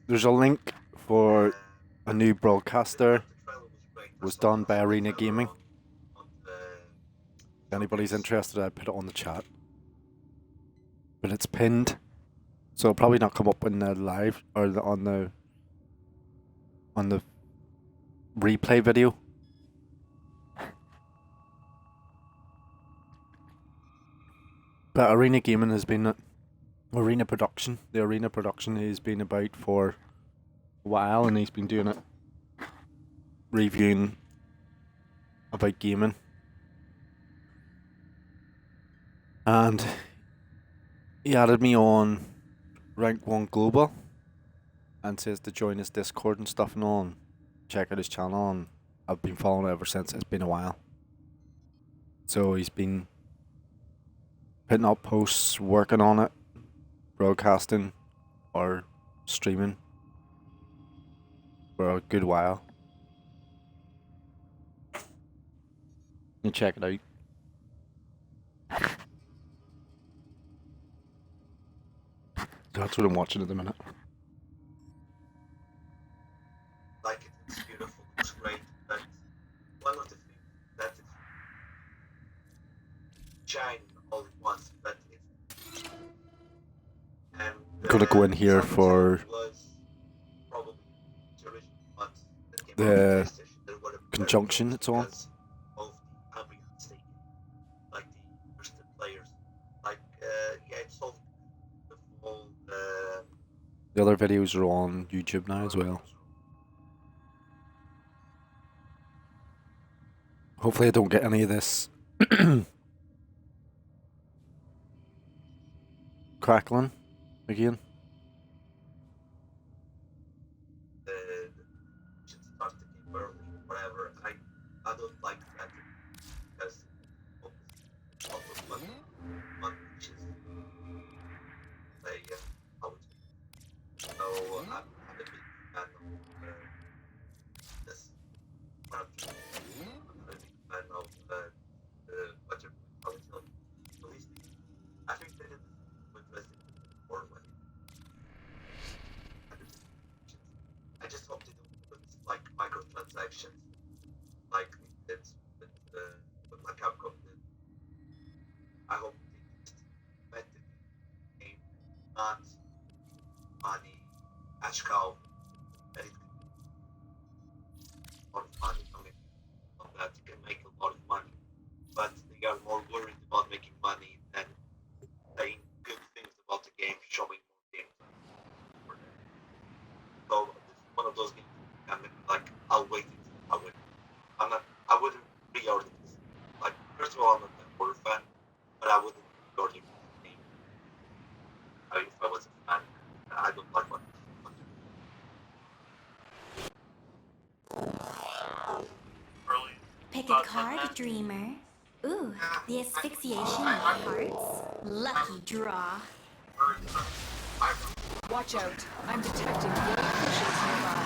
There's a link for a new broadcaster. Was done by Arena Gaming. If anybody's interested, I put it on the chat. But it's pinned, so it'll probably not come up in the live or on the replay video. But Arena Gaming has been Arena Production. The Arena Production has been about for a while, and he's been doing it, reviewing about gaming. And he added me on Rank 1 Global and says to join his Discord and stuff and all, and check out his channel, and I've been following it ever since. It's been a while. So he's been putting up posts, working on it, broadcasting or streaming for a good while. You check it out. That's what I'm watching at the minute. Like it's beautiful, it's great, but one of the things that is shine all at once, but it's and Gonna go in here for the conjunction it's on. Like the first players, like yeah, it's all the whole. The other videos are on YouTube now as well. Hopefully I don't get any of this crackling again. Start the game early, whatever. I don't like that because of one which is I would say. So I'm not a big fan of this. I'm not a big fan of what you're calling it. I think that it's with Resident Evil 4 when I just hope they don't put like microtransactions like we did with like Capcom did. I hope they just met the game, not money, cash cow, that it can a lot of money. I mean, on that you can make a lot of money, but they are more worried about making money than saying good things about the game, showing more games. So this is one of those games. I mean, like I'll wait. I wouldn't pre-order this. Like first of all, I'm not a horror fan, but I wouldn't pre-order this game. If I was a fan, I don't like what. Pick a card, dreamer. Ooh, the asphyxiation of hearts. Lucky draw. Watch out. I'm detecting weird fishes nearby.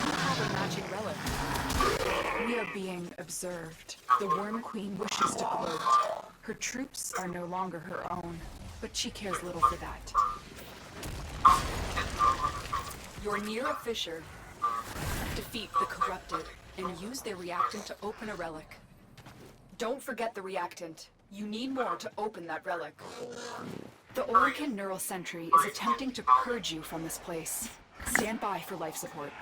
You have a magic relic. We are being observed. The Worm Queen wishes to quote. Her troops are no longer her own, but she cares little for that. You're near a fissure. Defeat the corrupted and use their reactant to open a relic. Don't forget the reactant. You need more to open that relic. The Orican Neural Sentry is attempting to purge you from this place. Stand by for life support.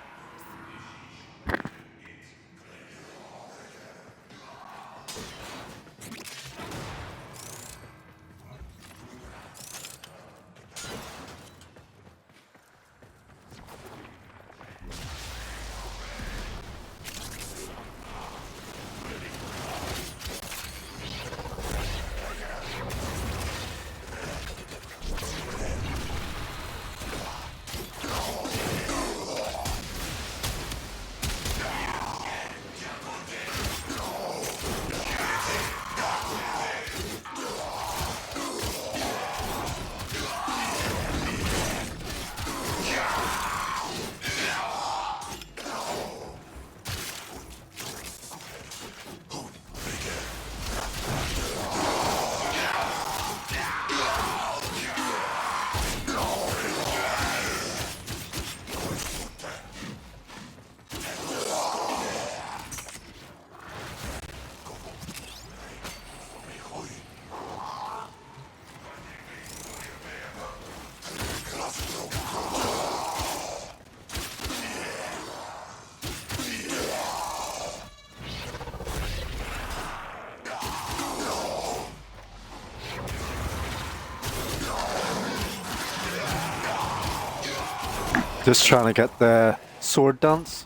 Just trying to get the sword dance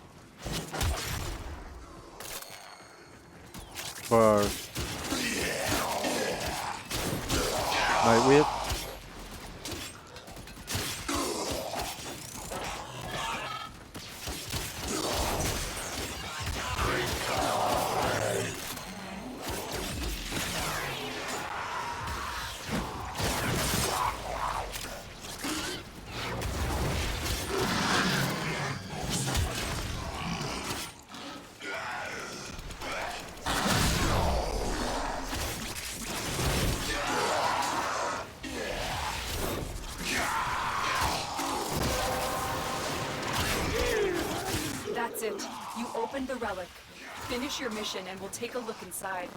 for Nightwave. That's it. You opened the relic. Finish your mission and we'll take a look inside.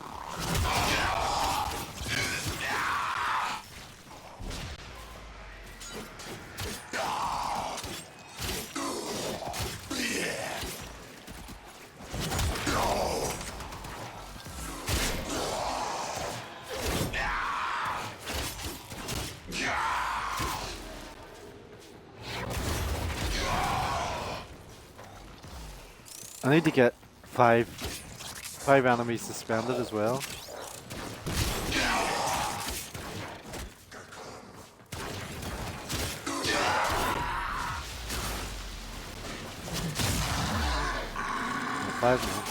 I need to get five enemies suspended as well. Five now.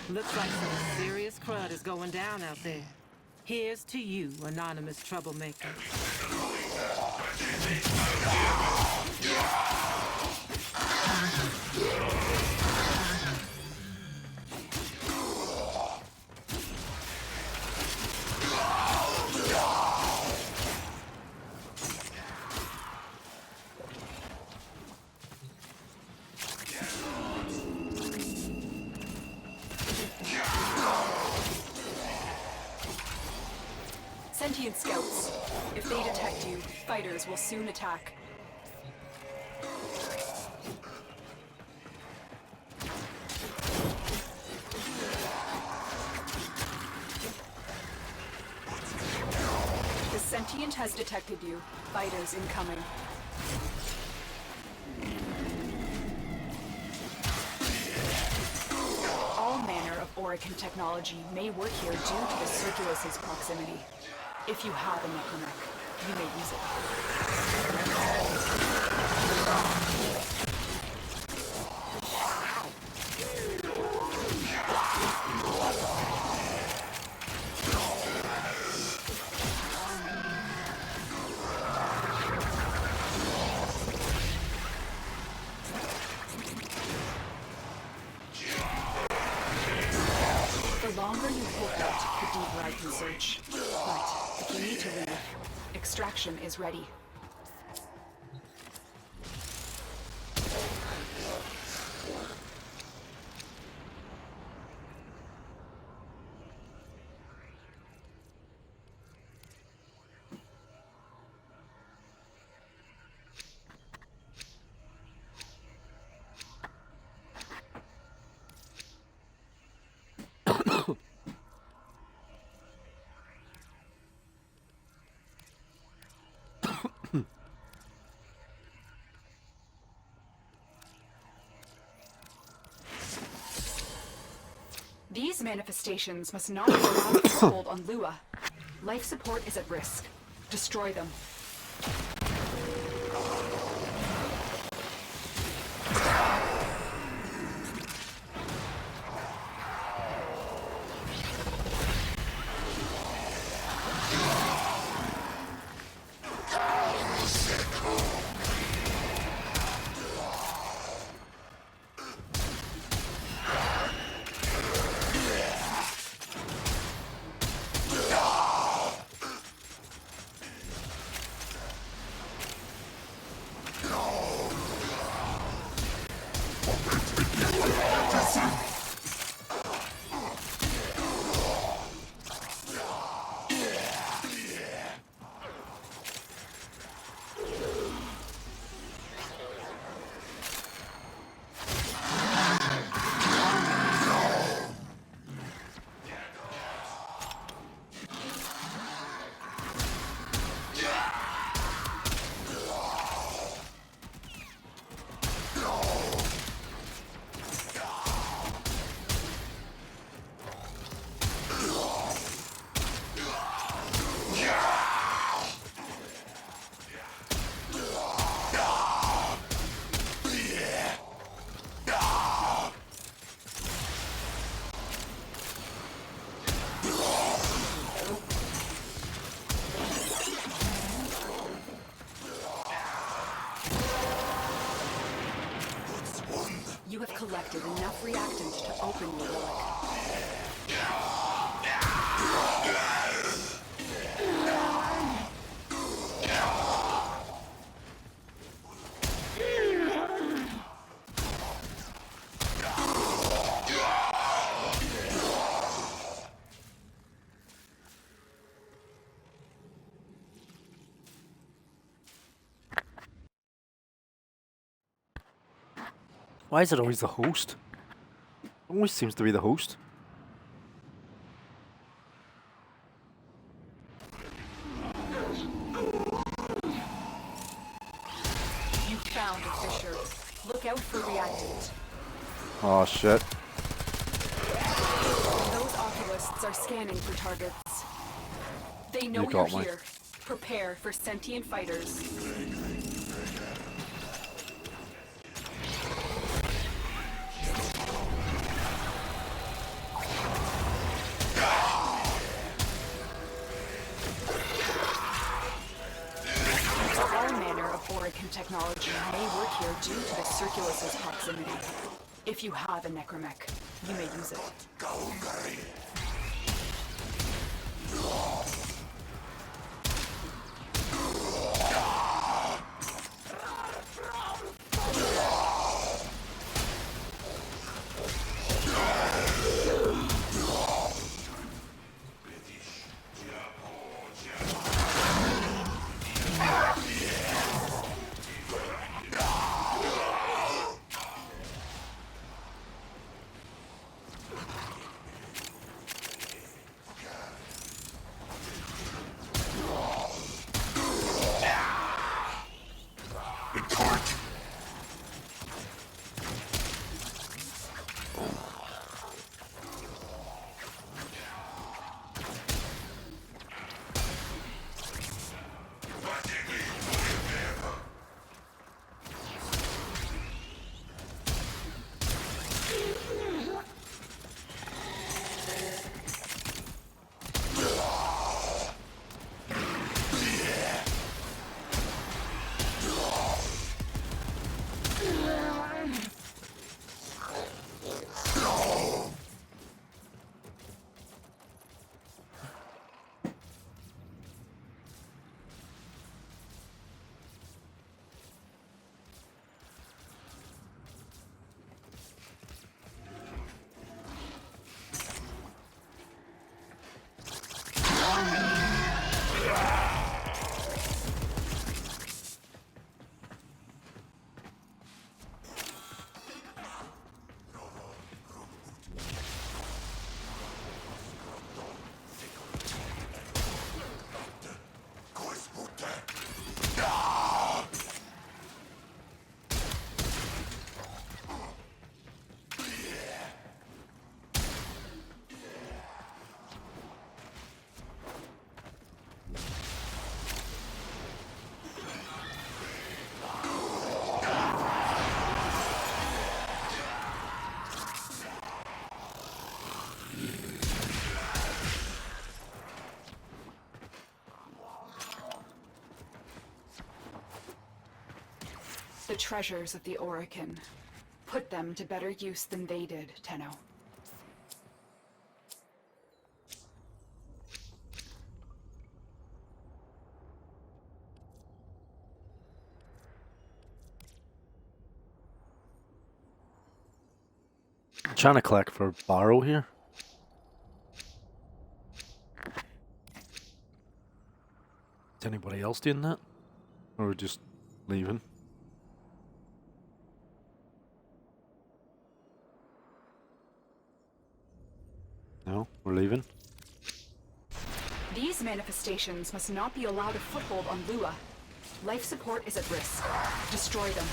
Looks like some serious crud is going down out there. Here's to you, anonymous troublemaker. Sentient scouts. If they detect you, fighters will soon attack. The sentient has detected you. Fighters incoming. All manner of Orican technology may work here due to the Circulus's proximity. If you have a mechanic, you may use it. The longer you hold out, the deeper I can search. But if you need to leave, extraction is ready. These manifestations must not be allowed to hold on Lua. Life support is at risk. Destroy them. You have collected enough reactant to open your relic. Why is it always the host? Always seems to be the host. You found a fissure. Look out for reactant. Oh shit. Those oculists are scanning for targets. They know You you're got me. here. Prepare for sentient fighters. All manner of Orican technology may work here due to the Circulus's proximity. If you have a necromech, you may use it. The treasures of the Orican. Put them to better use than they did, Tenno. I'm trying to collect for Barrow here. Is anybody else doing that? Or just leaving? No, we're leaving. These manifestations must not be allowed a foothold on Lua. Life support is at risk. Destroy them.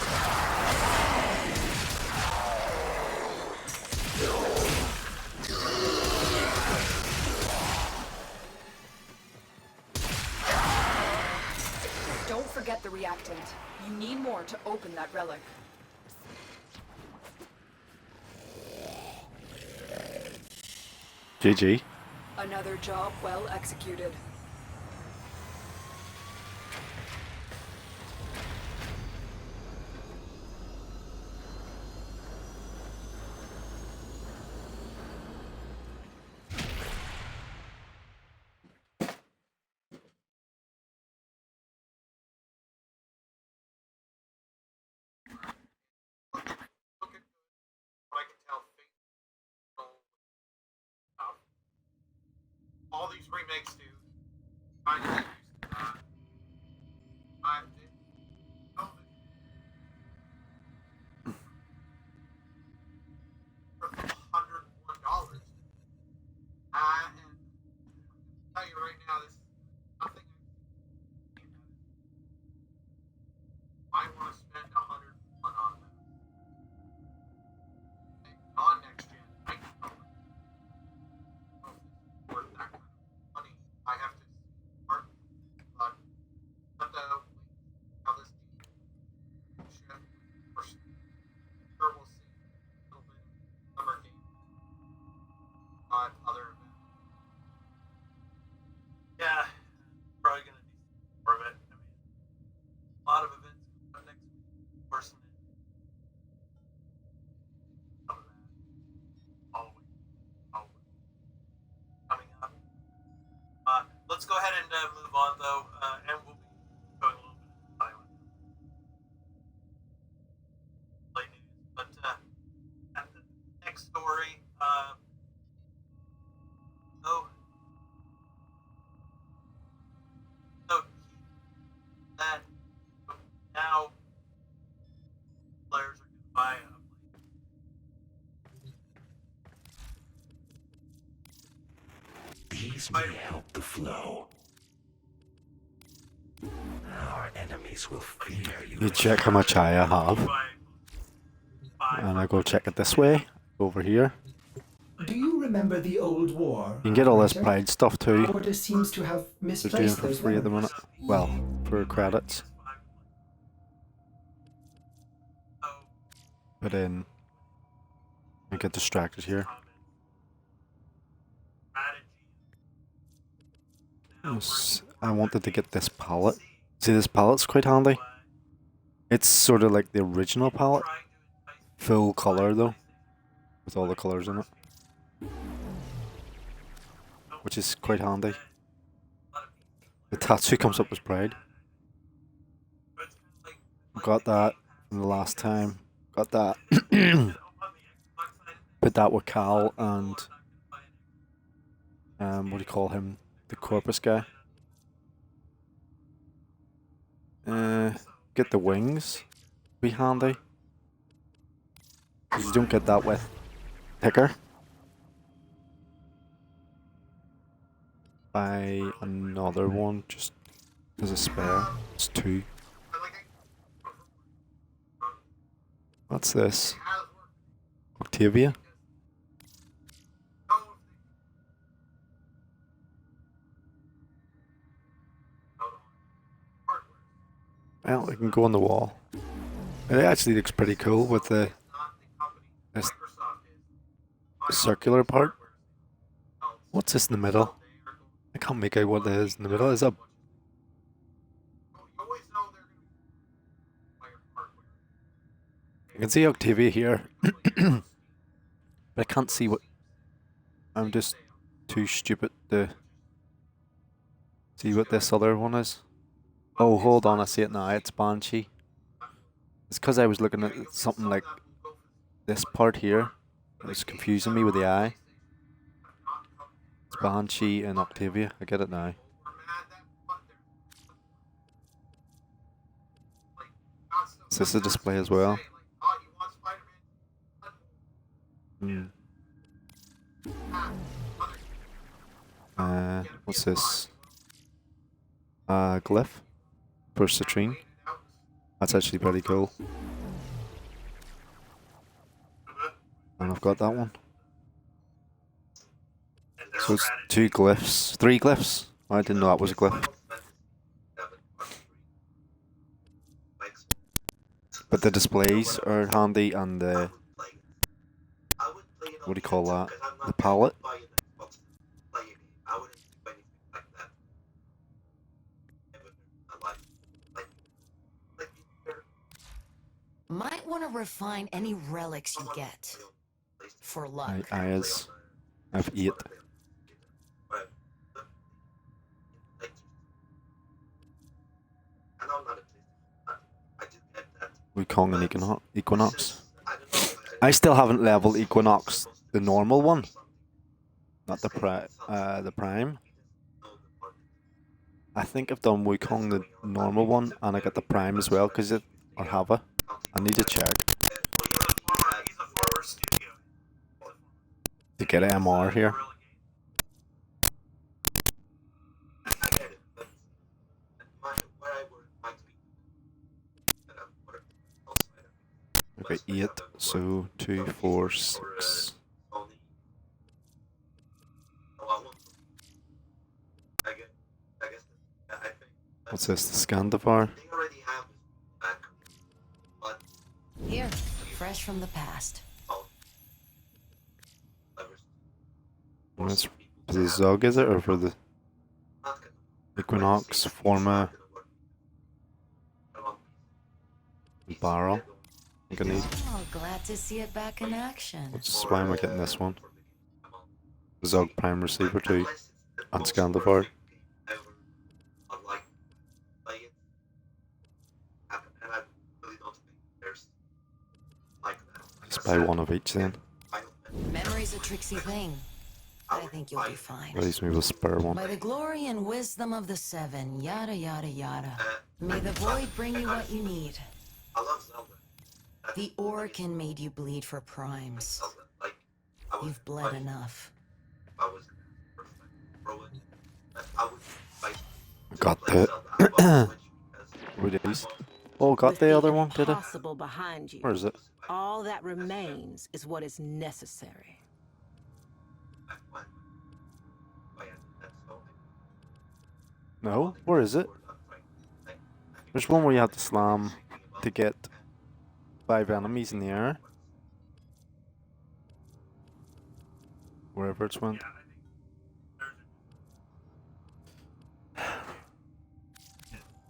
Don't forget the reactant. You need more to open that relic. GG. Another job well executed. all these remakes do. Trying to get used to that. For $101. And I'll tell you right now, this is nothing I want to spend $101 on that. On next gen, I can tell them. Worth that kind of money. I have to start, but how this should, for sure we'll see a little bit of summer game on other events. Yeah, probably gonna do more of it. I mean, a lot of events coming up next week, worse than some of that. Always coming up. Let's go ahead and move on though, and we'll be going a little bit of silence. Late news, but at the next story, so that now players are going to buy a These may help the flow. Our enemies will fear you. You check how much I have, and I go check it this way, over here. Do you remember the old war? You can get all this Hunter? pride stuff too. Lotus seems to have They're doing misplaced for those free at the minute. relics. Well, for credits. But then I get distracted here. I wanted to get this palette. See, this palette's quite handy. It's sort of like the original palette. Full color though. With all the colors in it. Which is quite handy. The tattoo comes up as pride. Got that from the last time. Got that. Put that with Cal and what do you call him? The Corpus guy. Get the wings. Be handy. 'Cause you don't get that with Ticker. Buy another one just as a spare. It's 2. What's this? Octavia? Well, it can go on the wall. It actually looks pretty cool with the this circular part. What's this in the middle? I can't make out what it is in the middle. Is that? I can see Octavia here, but I can't see what. I'm just too stupid to see what this other one is. Oh, hold on, I see it now. It's Banshee. It's because I was looking at something like this part here. It was confusing me with the eye. It's Banshee and Octavia. I get it now. Is this a display as well? What's this? Glyph for Citrine. That's actually pretty cool. And I've got that one. So it's 2 glyphs, 3 glyphs. I didn't know that was a glyph. But the displays are handy, and the what do you call that? The palette. Might want to refine any relics you get. For luck. I've 8. Wukong and Equinox. I still haven't leveled Equinox, the normal one, not the prime. I think I've done Wukong the normal one, and I got the Prime as well, because it, or have I? I need to check to get MR here. I get it, but where I work might be outside of Okay, 8, so 2, 4, 6. Sony. So I guess I think What's this? The Scandivar? they already have this back, but Here, fresh from the past. And that's for the Zug, is it? Or for the Equinox, Forma, Barrel? I'm gonna need. Oh, glad to see it back in action. Why am I getting this one? The Zog Prime Receiver 2 and Scandivar. Let's buy one of each then. Memory's a tricksy thing. I think you'll be fine. Leaves me with spare one. By the glory and wisdom of the Seven, yada yada yada. May the void bring you what you need. The Orcan made you bleed for primes. You've bled enough. Got the. Where these? Oh, got With the other one, did I? impossible behind you. Where is it? All that remains is what is necessary. No, where is it? There's one where you have to slam to get 5 enemies in the air. Wherever it's went.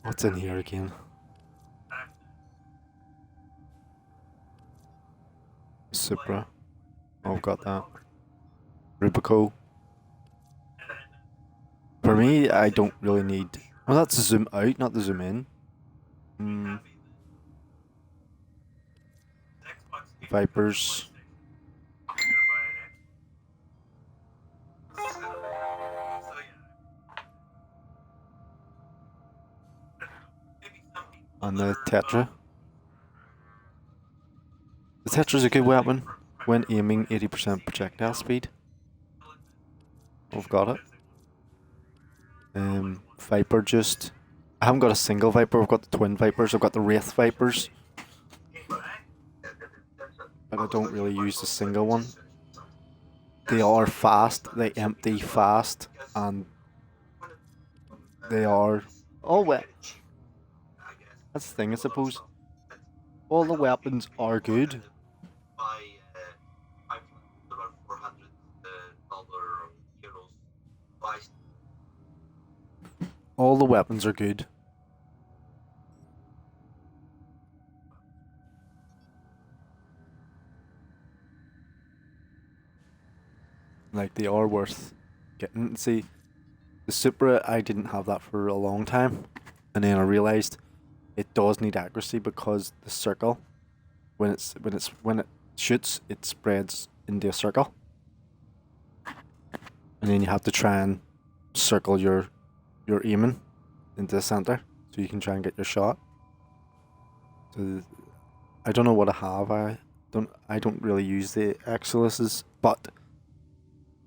What's in here again? Supra. Oh, I've got that. Rubico. For me, I don't really need. Oh, that's the zoom out, not the zoom in. Vipers. And the Tetra. The Tetra's a good weapon when aiming 80% projectile speed. I've got it. Viper just. I haven't got a single Viper, I've got the twin Vipers, I've got the Wraith Vipers. But I don't really use the single one. They are fast, they empty fast, and they are. Oh, well. That's the thing, I suppose. All the weapons are good. All the weapons are good. Like, they are worth getting. See, the Supra, I didn't have that for a long time. And then I realised it does need accuracy because the circle, when it shoots, it spreads into a circle. And then you have to try and circle your aiming into the center so you can try and get your shot. So I don't know what I have. I don't really use the exilus, but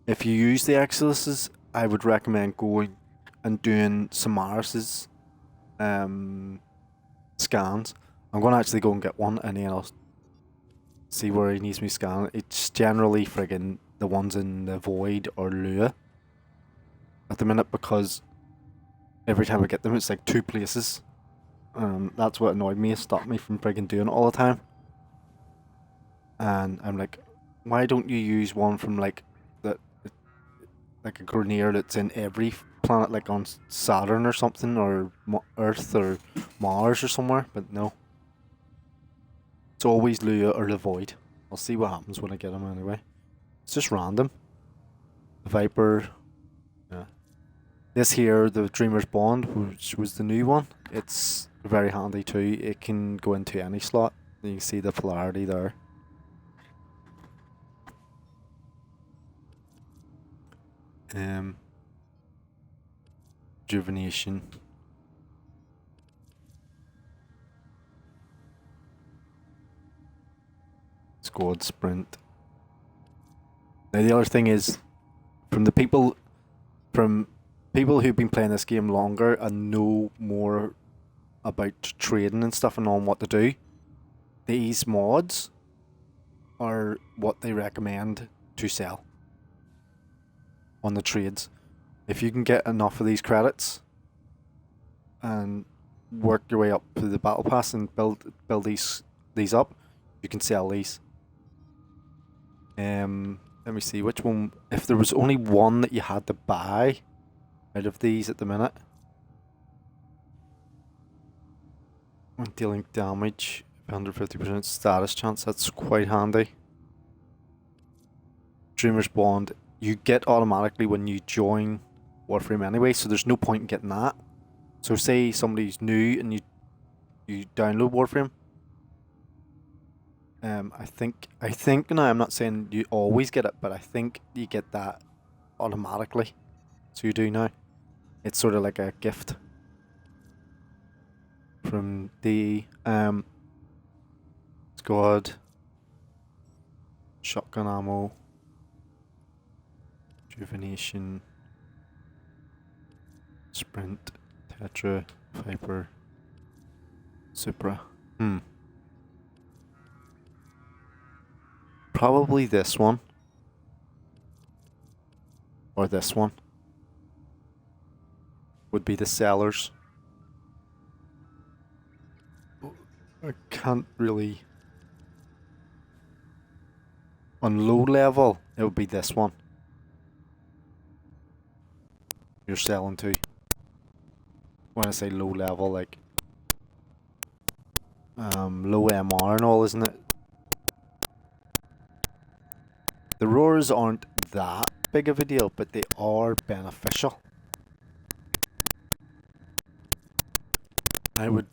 if you use the exilus, I would recommend going and doing Sumaris's scans. I'm gonna actually go and get one and then I'll see where he needs me scan. It's generally friggin' the ones in the Void or Lua at the minute, because every time I get them it's like 2 places. That's what annoyed me, it stopped me from friggin' doing it all the time. And I'm like, why don't you use one from like a Grenier that's in every planet, like on Saturn or something, or Earth or Mars or somewhere? But no, it's always Lua or the Void. I'll see what happens when I get them anyway. It's just random. The Viper, yeah. This here, the Dreamer's Bond, which was the new one, it's very handy too. It can go into any slot. You can see the polarity there. rejuvenation. Squad sprint. Now the other thing is, from people who've been playing this game longer and know more about trading and stuff and on what to do, these mods are what they recommend to sell on the trades. If you can get enough of these credits and work your way up through the battle pass and build these up, you can sell these. Let me see which one. If there was only one that you had to buy out of these at the minute, when dealing damage, 150% status chance. That's quite handy. Dreamer's Bond, you get automatically when you join Warframe anyway, so there's no point in getting that. So say somebody's new and you download Warframe. I think now, I'm not saying you always get it, but I think you get that automatically. So you do now. It's sort of like a gift from the squad. Shotgun ammo. Rejuvenation. Sprint. Tetra. Viper. Supra. Probably this one. Or this one. Would be the sellers. I can't really... On low level, it would be this one. You're selling to. When I say low level, like... low MR and all, isn't it? The roars aren't that big of a deal, but they are beneficial. I would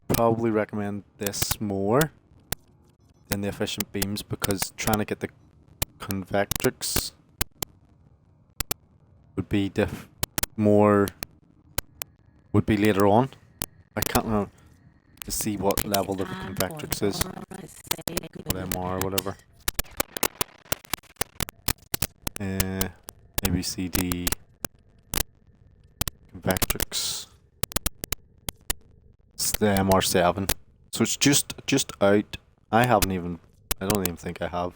probably recommend this more than the efficient beams, because trying to get the convectrix would be would be later on. I can't remember to see what level the convectrix is. What MR or whatever. ABCD Convectrix. It's the MR7. So it's just out. I don't even think I have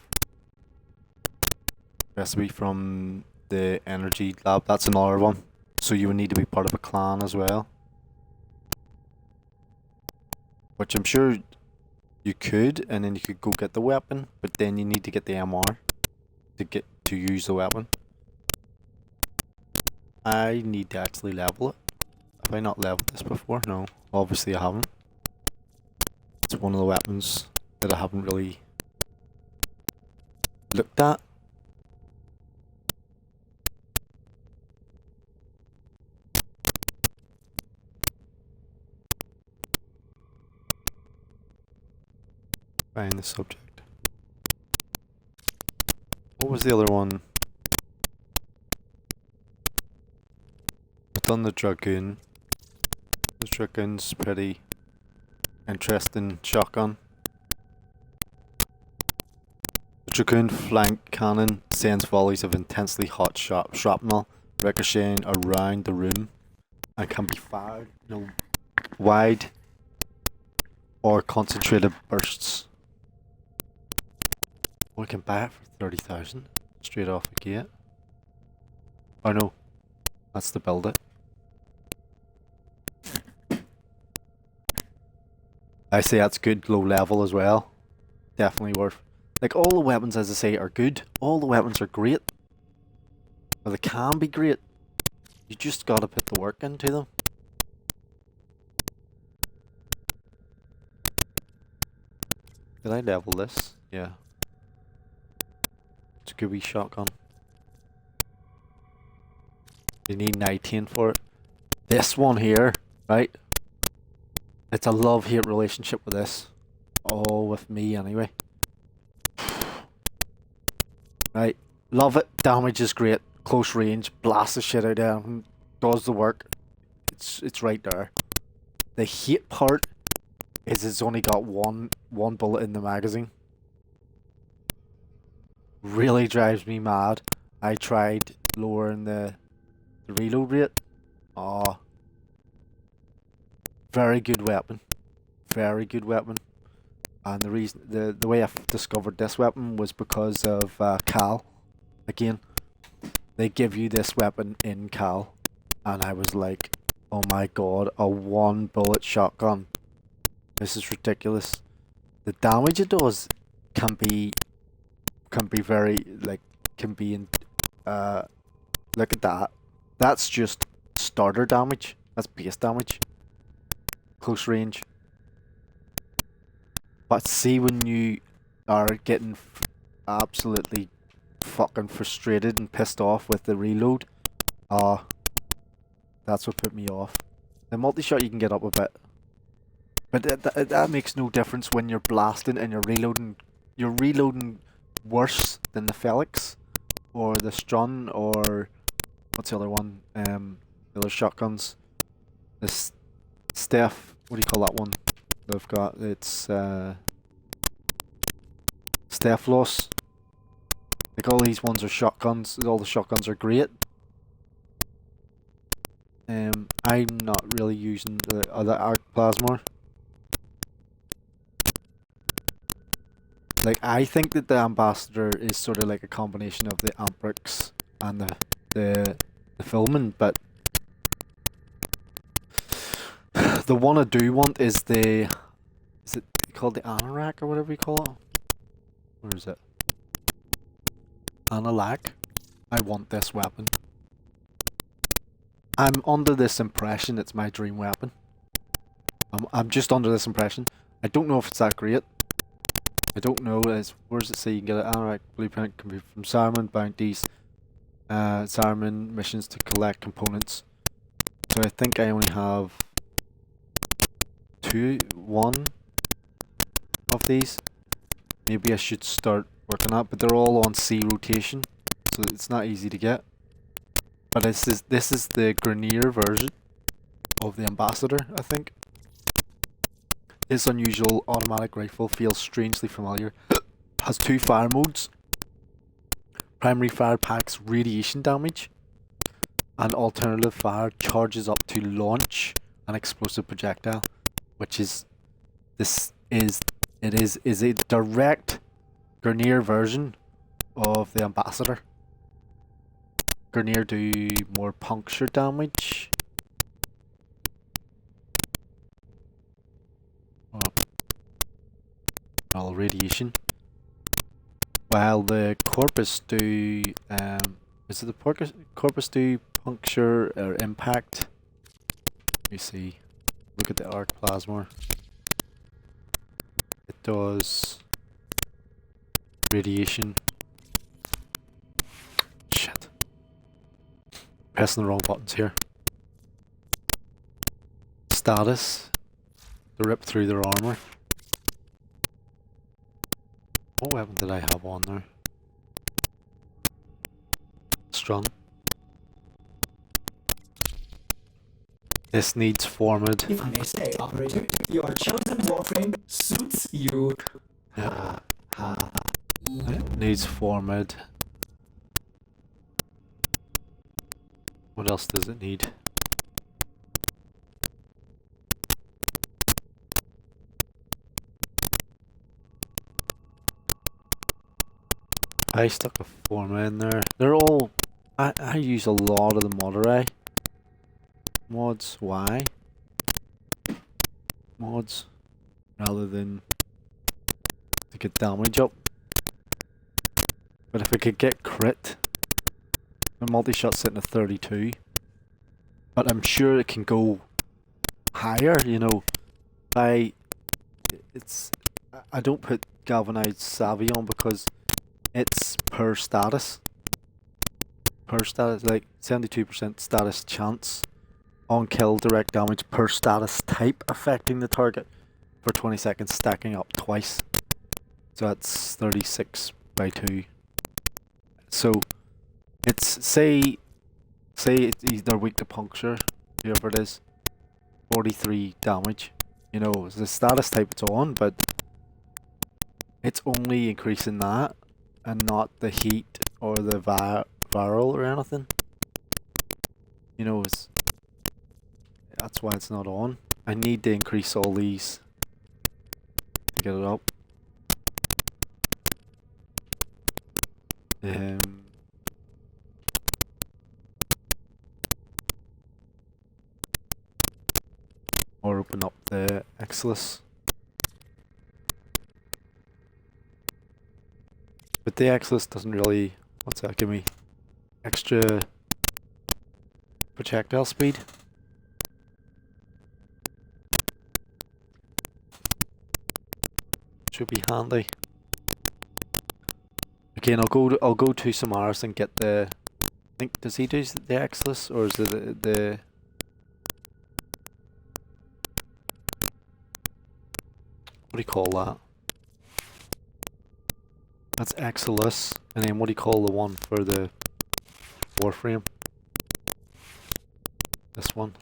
recipe from the energy lab. That's another one. So you would need to be part of a clan as well. Which I'm sure you could, and then you could go get the weapon, but then you need to get the MR to use the weapon. I need to actually level it. Have I not leveled this before? No, obviously I haven't. It's one of the weapons that I haven't really looked at. Find the subject. What was the other one? I've done the Dragoon. The Dragoon's pretty interesting shotgun. The Dragoon flank cannon sends volleys of intensely hot shrapnel ricocheting around the room and can be fired in wide or concentrated bursts. We can buy it for 30,000 straight off the gate. Oh no, that's to build it. I say that's good low level as well. Definitely worth. Like, all the weapons, as I say, are good. All the weapons are great. Or they can be great. You just gotta put the work into them. Did I level this? Yeah. It's a good wee shotgun. You need 19 for it. This one here, right? It's a love-hate relationship with this. Oh, with me anyway. Right. Love it. Damage is great. Close range. Blasts the shit out of them. Does the work. it's right there. The hate part is it's only got one bullet in the magazine. Really drives me mad. I tried lowering the reload rate. Oh, very good weapon. Very good weapon. And the reason the way I discovered this weapon was because of Cal. Again, they give you this weapon in Cal, and I was like, oh my god, a 1-bullet shotgun. This is ridiculous. The damage it does can be very, like, can be in, look at that. That's just starter damage. That's base damage. Close range. But see, when you are getting absolutely fucking frustrated and pissed off with the reload, that's what put me off. The multi-shot you can get up a bit, but that makes no difference when you're blasting and you're reloading. You're reloading worse than the Felix, or the Strun, or what's the other one? The other shotguns. This Steph, what do you call that one? They've got, it's Stephalos. Like, all these ones are shotguns. All the shotguns are great. I'm not really using the other arc plasma. Like, I think that the Ambassador is sort of like a combination of the Ambrix and the Filament, but the one I do want is is it called the Anorak or whatever you call it? Where is it? Analak. I want this weapon. I'm under this impression it's my dream weapon. I'm just under this impression. I don't know if it's that great. I don't know. Where does it say you can get an Anorak blueprint? Can be from Saruman bounties, Saruman missions to collect components. So I think I only have one of these. Maybe I should start working on it, but they're all on C rotation, so it's not easy to get. But this is the Grenier version of the Ambassador, I think. This unusual automatic rifle feels strangely familiar. Has 2 fire modes. Primary fire packs radiation damage, and alternative fire charges up to launch an explosive projectile, which is a direct Grenier version of the Ambassador. Grenier do more puncture damage. Well, radiation. While the Corpus do, is it the Corpus do puncture or impact? Let me see. Look at the arc plasma. It does radiation. Shit. Pressing the wrong buttons here. Status. To rip through their armor. What weapon did I have on there? Strong. This needs formed. If I may say, operator, your chosen warframe suits you. It needs formed. What else does it need? I stuck a forma in there. They're all... I use a lot of the Moderai mods. Why? Mods. Rather than to get damage up. But if I could get crit... My multi-shot's sitting at 32. But I'm sure it can go higher, you know. I don't put Galvanized Savvy on because it's per status. Per status, like 72% status chance on kill direct damage per status type affecting the target for 20 seconds, stacking up twice. So that's 36 by 2. So it's say they're weak to puncture, whoever it is, 43 damage. You know, it's the status type it's on, but it's only increasing that and not the heat or the viral or anything. You know, that's why it's not on. I need to increase all these to get it up. Or open up the exilus. But the exilus doesn't really, what's that give me? Extra projectile speed. Should be handy. Again, I'll go to Sumaris and get the. I think, does he do the exilus or is it the what do you call that? That's exilus, and then what do you call the one for the Warframe? This one.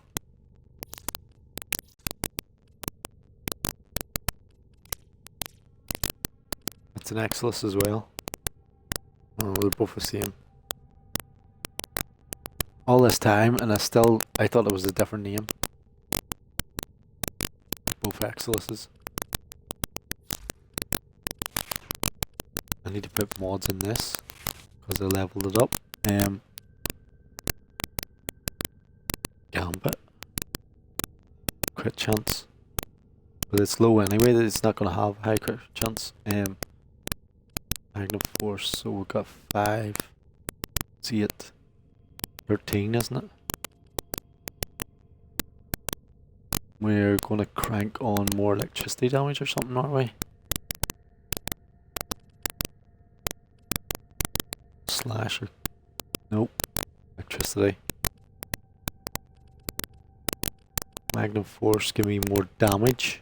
It's an exilus as well. Oh, they're both the same. All this time, and I thought it was a different name. Both exiluses. I need to put mods in this because I leveled it up. Gambit. Crit chance. But it's low anyway, it's not going to have high crit chance. Magnum Force, so we've got 5. See it. 13, isn't it? We're going to crank on more electricity damage or something, aren't we? Slasher. Nope. Electricity. Magnum Force, give me more damage.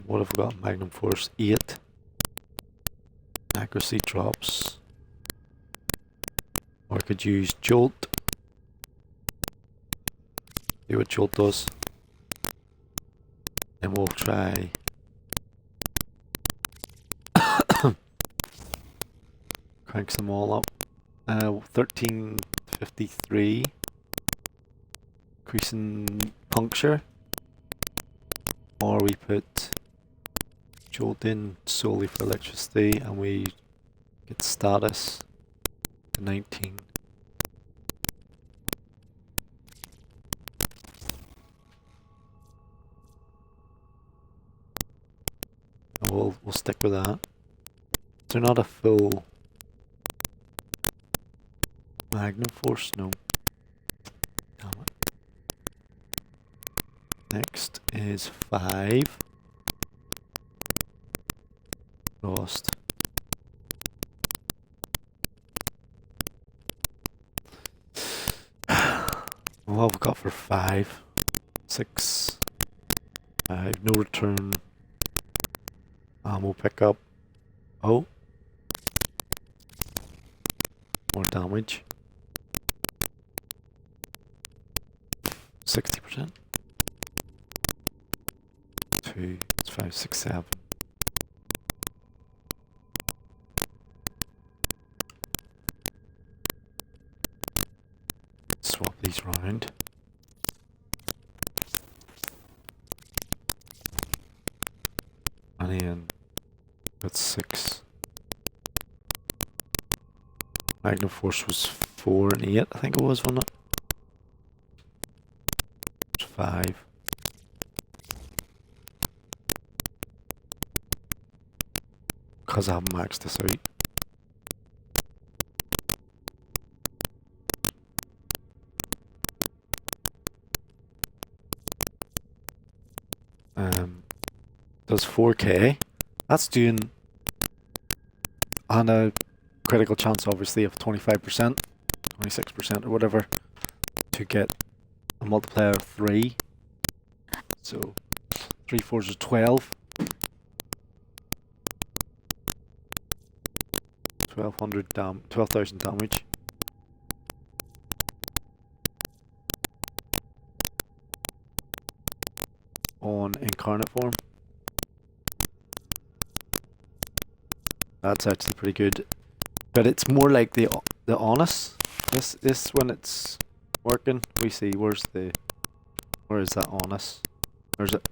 What have we got? Magnum Force 8. Accuracy drops. Or I could use Jolt. See what Jolt does. And we'll try. Cranks them all up. 1353. Increasing puncture. Or we put Jolt in solely for electricity and we get status to 19. And we'll stick with that. They're not a full Magnum Force, no. Damn it. Next is 5. Lost. What have we got for 5? 6. 5. No return. Ammo pickup. Oh. More damage. 60%. 2, 5, 6, 7. Swap these round. And then that's 6. Magnum Force was 4 and 8, I think it was, wasn't it? 5. Because I haven't maxed this out. Does 4k. That's doing on a critical chance obviously of 25%, 26% or whatever to get a multiplier of 3. So 3 4s is 12. 12,000 damage. on incarnate form. That's actually pretty good, but it's more like the honest. This when it's working, we see where is that honest? Where's it?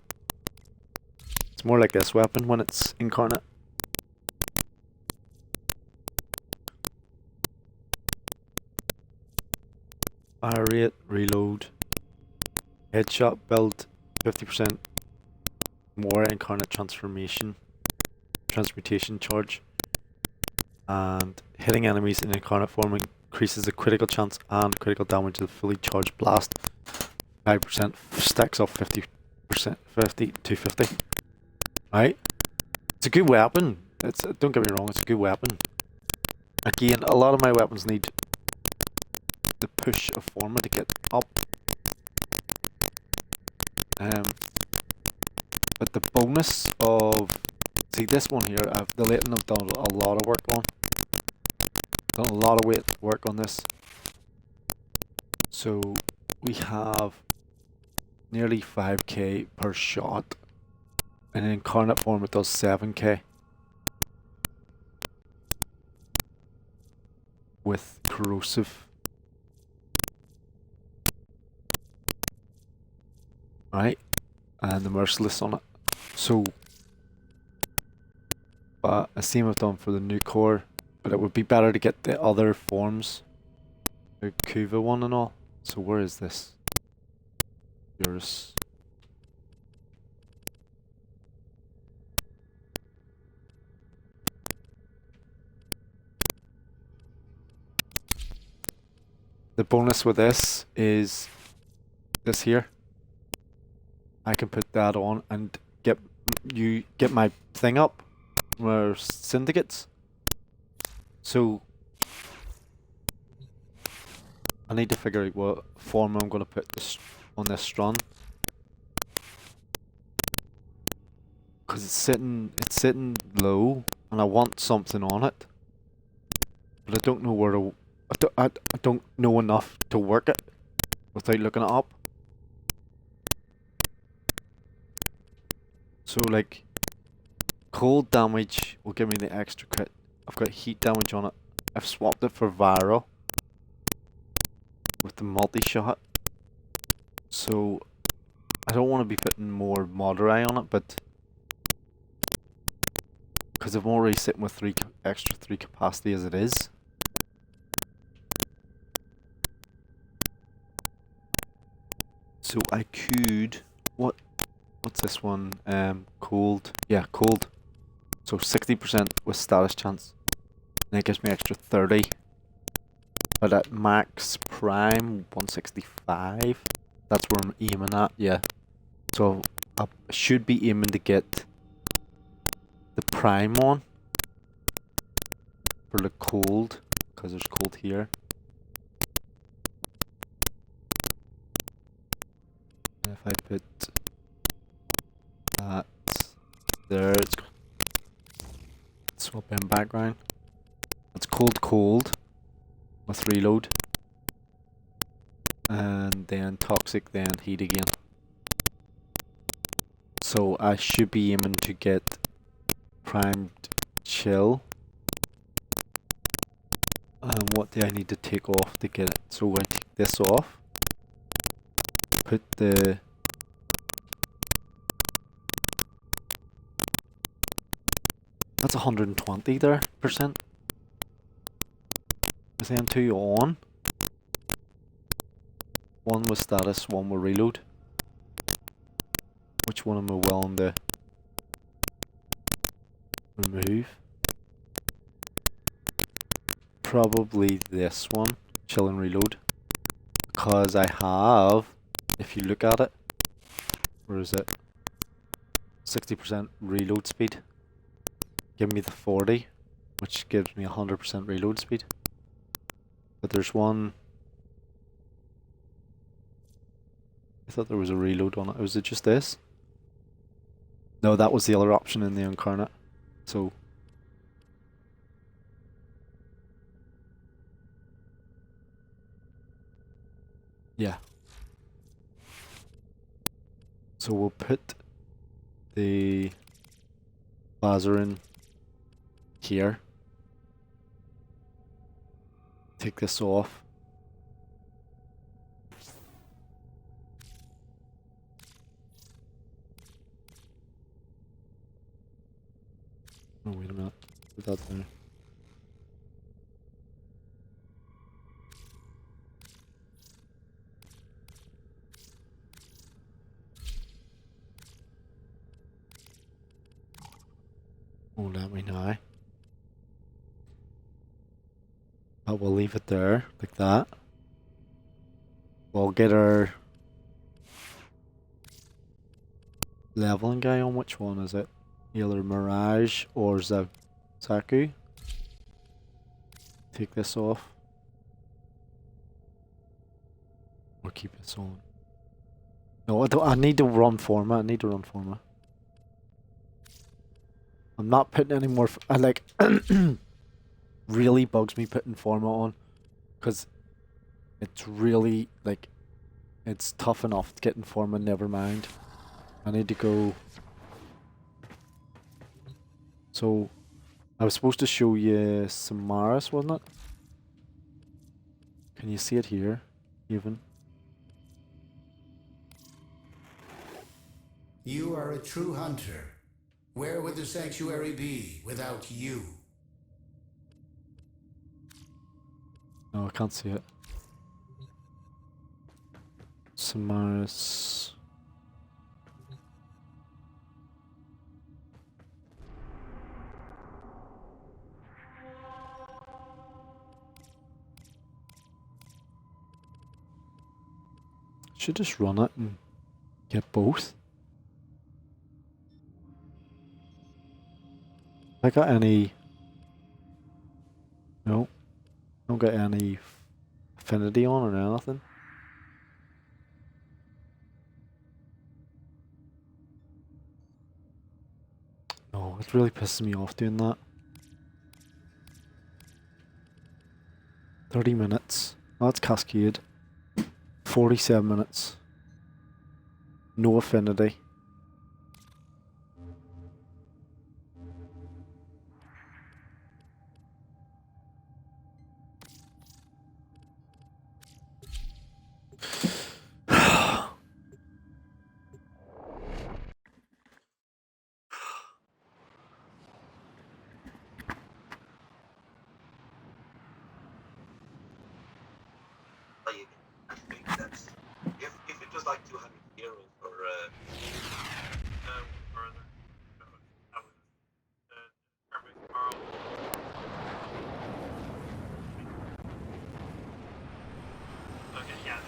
It's more like this weapon when it's incarnate. Fire rate, reload, headshot build, 50% more incarnate transmutation charge, and hitting enemies in incarnate form increases the critical chance and critical damage of the fully charged blast. 5% stacks up 50%, 50 to 50. Right? It's a good weapon. Don't get me wrong, it's a good weapon. Again, a lot of my weapons need the push of Forma to get up. But the bonus of, see this one here, the Leighton have done a lot of work on. Done a lot of work on this. So we have nearly 5k per shot. And in incarnate form it does 7k. With corrosive. Right? And the merciless on it. So, but the same I've done for the new core, but it would be better to get the other forms, the Kuva one and all. So where is this? Yours. The bonus with this is this here. I can put that on and get my thing up, where syndicates. So I need to figure out what form I'm going to put this on this strun, because it's sitting low, and I want something on it, but I don't know where to. I don't know enough to work it without looking it up. So like, cold damage will give me the extra crit. I've got heat damage on it. I've swapped it for viral with the multi-shot. So I don't want to be putting more Moderai on it, but because I'm already sitting with extra 3 capacity as it is. So I could, what's this one? Cold. Yeah, cold. So 60% with status chance. And it gives me extra 30. But at max prime 165. That's where I'm aiming at, yeah. So I should be aiming to get the prime on for the cold, because there's cold here. And if I put that there, it's swap in background. It's cold with reload, and then toxic, then heat again. So I should be aiming to get primed chill. And what do I need to take off to get it? So I take this off, put the that's 120 there %. Is then 2 on. 1 with status, 1 with reload. Which one am I willing to remove? Probably this one, chill and reload. Because I have, if you look at it, where is it? 60% reload speed. Give me the 40, which gives me 100% reload speed. But there's one, I thought there was a reload on it. Was it just this? No, that was the other option in the incarnate. So yeah. So we'll put the Lazarin here. Take this off. Oh, wait a minute. Put that there. Oh, let me know. But we'll leave it there, like that. We'll get our leveling guy on. Which one is it? Either Mirage or Xaku. Take this off. Or keep this on. No, I don't. I need to run forma. I need to run forma. I'm not putting any more. I like. Really bugs me putting forma on, because it's really like, it's tough enough getting forma. Never mind. I need to go. So, I was supposed to show you Sumaris, wasn't it? Can you see it here, even? You are a true hunter. Where would the sanctuary be without you? No, I can't see it. Sumaris. Should just run it and get both. I got any? No, don't get any affinity on or anything. No, it really pisses me off doing that. 30 minutes. Oh, that's Cascade. 47 minutes. No affinity. Like, I think that's if it was like 200 euros or further, I would determine tomorrow. Okay, yeah.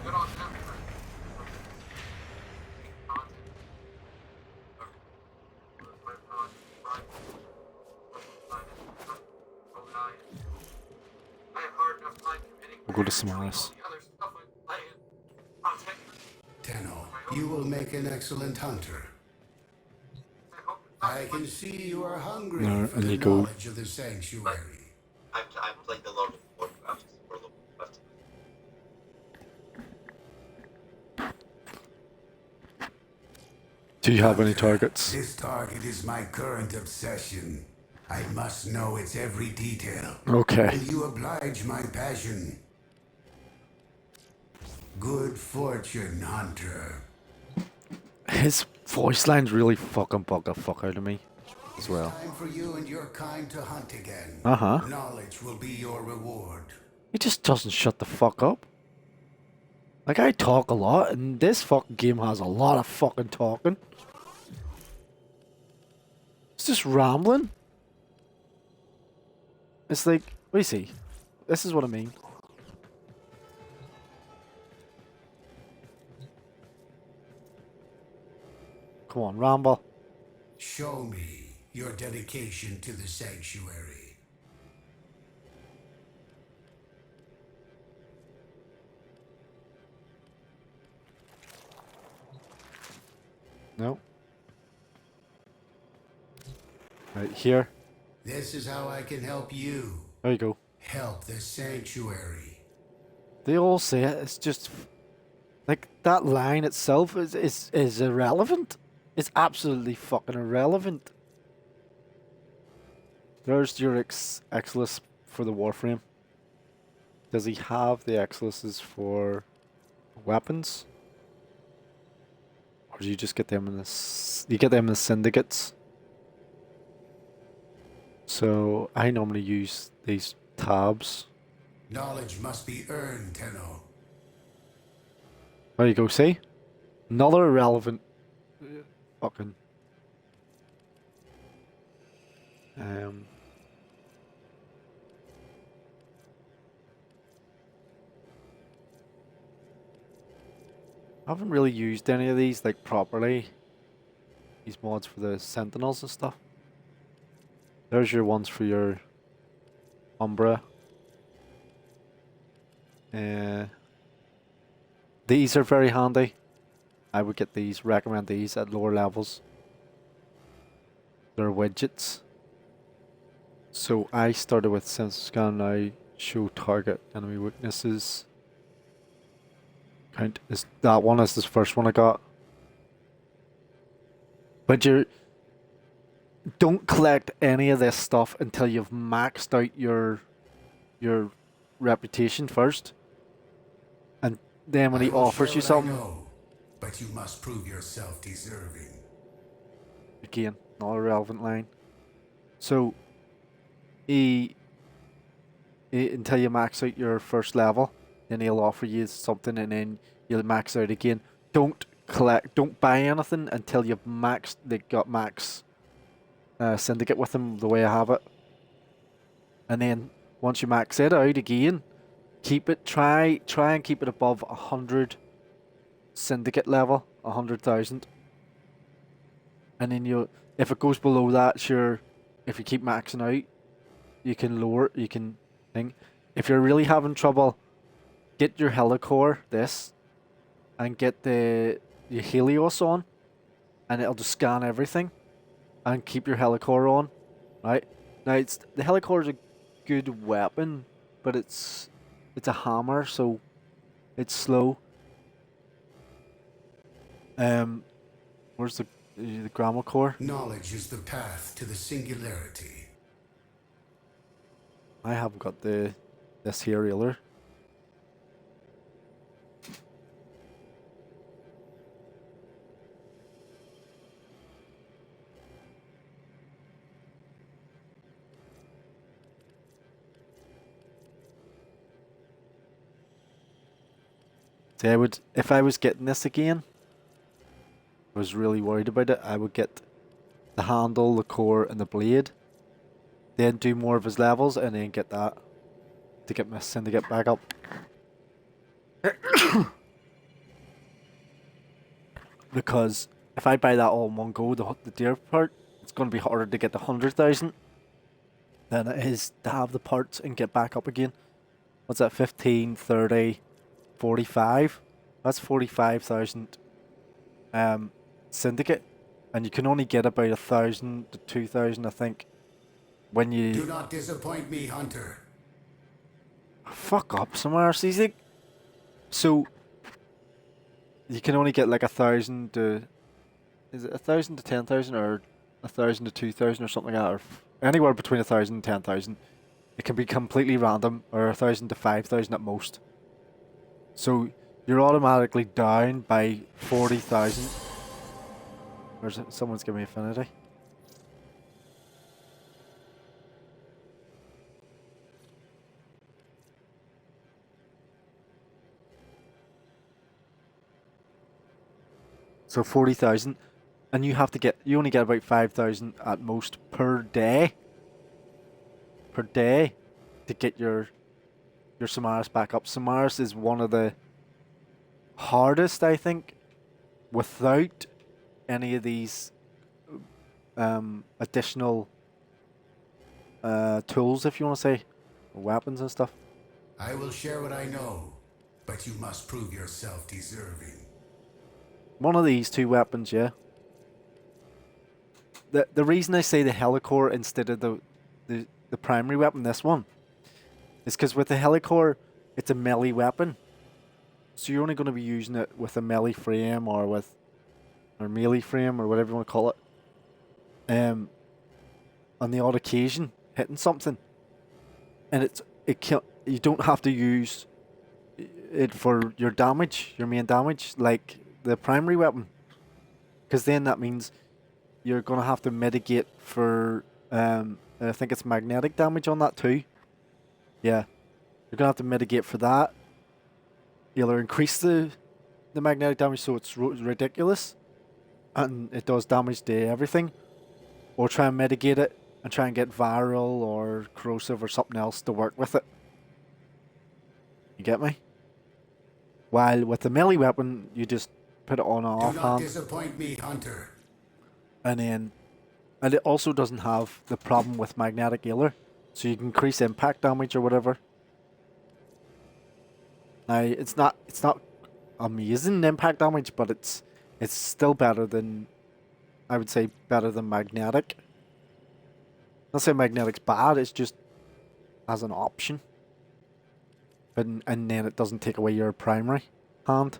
Good on them for We'll go to Sumaris. Tenno, you will make an excellent hunter. I can see you are hungry No, for and the you go. knowledge of the sanctuary. I've played a lot of Warcraft for Warcraft. Do you have any targets? This target is my current obsession. I must know its every detail. Okay. Will you oblige my passion? Good fortune, hunter. His voice lines really fucking bug the fuck out of me as well. Time for you and your kind to hunt again. Uh-huh. Knowledge will be your reward. He just doesn't shut the fuck up. Like, I talk a lot, and this fucking game has a lot of fucking talking. It's just rambling. It's like, what do you see? This is what I mean. Come on, ramble. Show me your dedication to the sanctuary. No. Right here. This is how I can help you. There you go. Help the sanctuary. They all say it. It's just like that line itself is irrelevant. It's absolutely fucking irrelevant. There's your exilus for the Warframe. Does he have the exiluses for weapons? Or do you just get them in the you get them in the syndicates? So I normally use these tabs. Knowledge must be earned, Tenno. There you go, see? Another irrelevant fucking I haven't really used any of these like properly. These mods for the sentinels and stuff. There's your ones for your Umbra. These are very handy. I would get these, recommend these at lower levels. They're widgets. So I started with sensor scan, now show target enemy weaknesses. Count is that one is the first one I got. But you don't collect any of this stuff until you've maxed out your reputation first. And then when he offers you something, but you must prove yourself deserving. Again, not a relevant line. So he until you max out your first level, then he'll offer you something and then you'll max out again. Don't buy anything until you've got max syndicate with them the way I have it. And then once you max it out again, keep it try and keep it above 100 syndicate level, 100,000. And then if it goes below that, sure, if you keep maxing out, you can lower, you can thing. If you're really having trouble, get your helicore, and get the Helios on, and it'll just scan everything, and keep your helicore on, right? Now the helicore is a good weapon, but it's a hammer, so it's slow. Where's the grammar core? Knowledge is the path to the singularity. I haven't got this here either. See, if I was getting this again, I was really worried about it, I would get the handle, the core, and the blade. Then do more of his levels, and then get that to get my syndicate back up. Because if I buy that all in one go, the deer part, it's going to be harder to get the 100,000 than it is to have the parts and get back up again. What's that? 15, 30, 45? That's 45,000 syndicate, and you can only get about 1,000 to 2,000, I think. When you do not disappoint me, Hunter. Fuck up, Sumaris. Easy. So you can only get like 1,000 to, is it 1,000 to 10,000 or 1,000 to 2,000 or something like that, or anywhere between 1,000 and 10,000. It can be completely random, or 1,000 to 5,000 at most. So you're automatically down by 40,000. Where's it? Someone's giving me affinity. So 40,000, and you only get about 5,000 at most per day. Per day, to get your Sumaris back up. Sumaris is one of the hardest, I think, without any of these additional tools, if you want to say, weapons and stuff. I will share what I know, but you must prove yourself deserving. One of these two weapons, yeah. The reason I say the helicore instead of the primary weapon, this one, is because with the helicore, it's a melee weapon. So you're only going to be using it with a melee frame or melee frame or whatever you want to call it. On the odd occasion, hitting something, and you don't have to use it for your damage, your main damage, like the primary weapon, because then that means you're going to have to mitigate for I think it's magnetic damage on that too. Yeah, you're going to have to mitigate for that. Either increase the magnetic damage so it's ridiculous and it does damage to everything, or try and mitigate it and try and get viral or corrosive or something else to work with it. You get me? While with the melee weapon, you just put it on an Do not offhand. disappoint me, Hunter. And it also doesn't have the problem with magnetic either, so you can increase impact damage or whatever. Now it's not amazing impact damage, but it's still better than, I would say, better than magnetic. Not saying magnetic's bad, it's just as an option. And then it doesn't take away your primary hand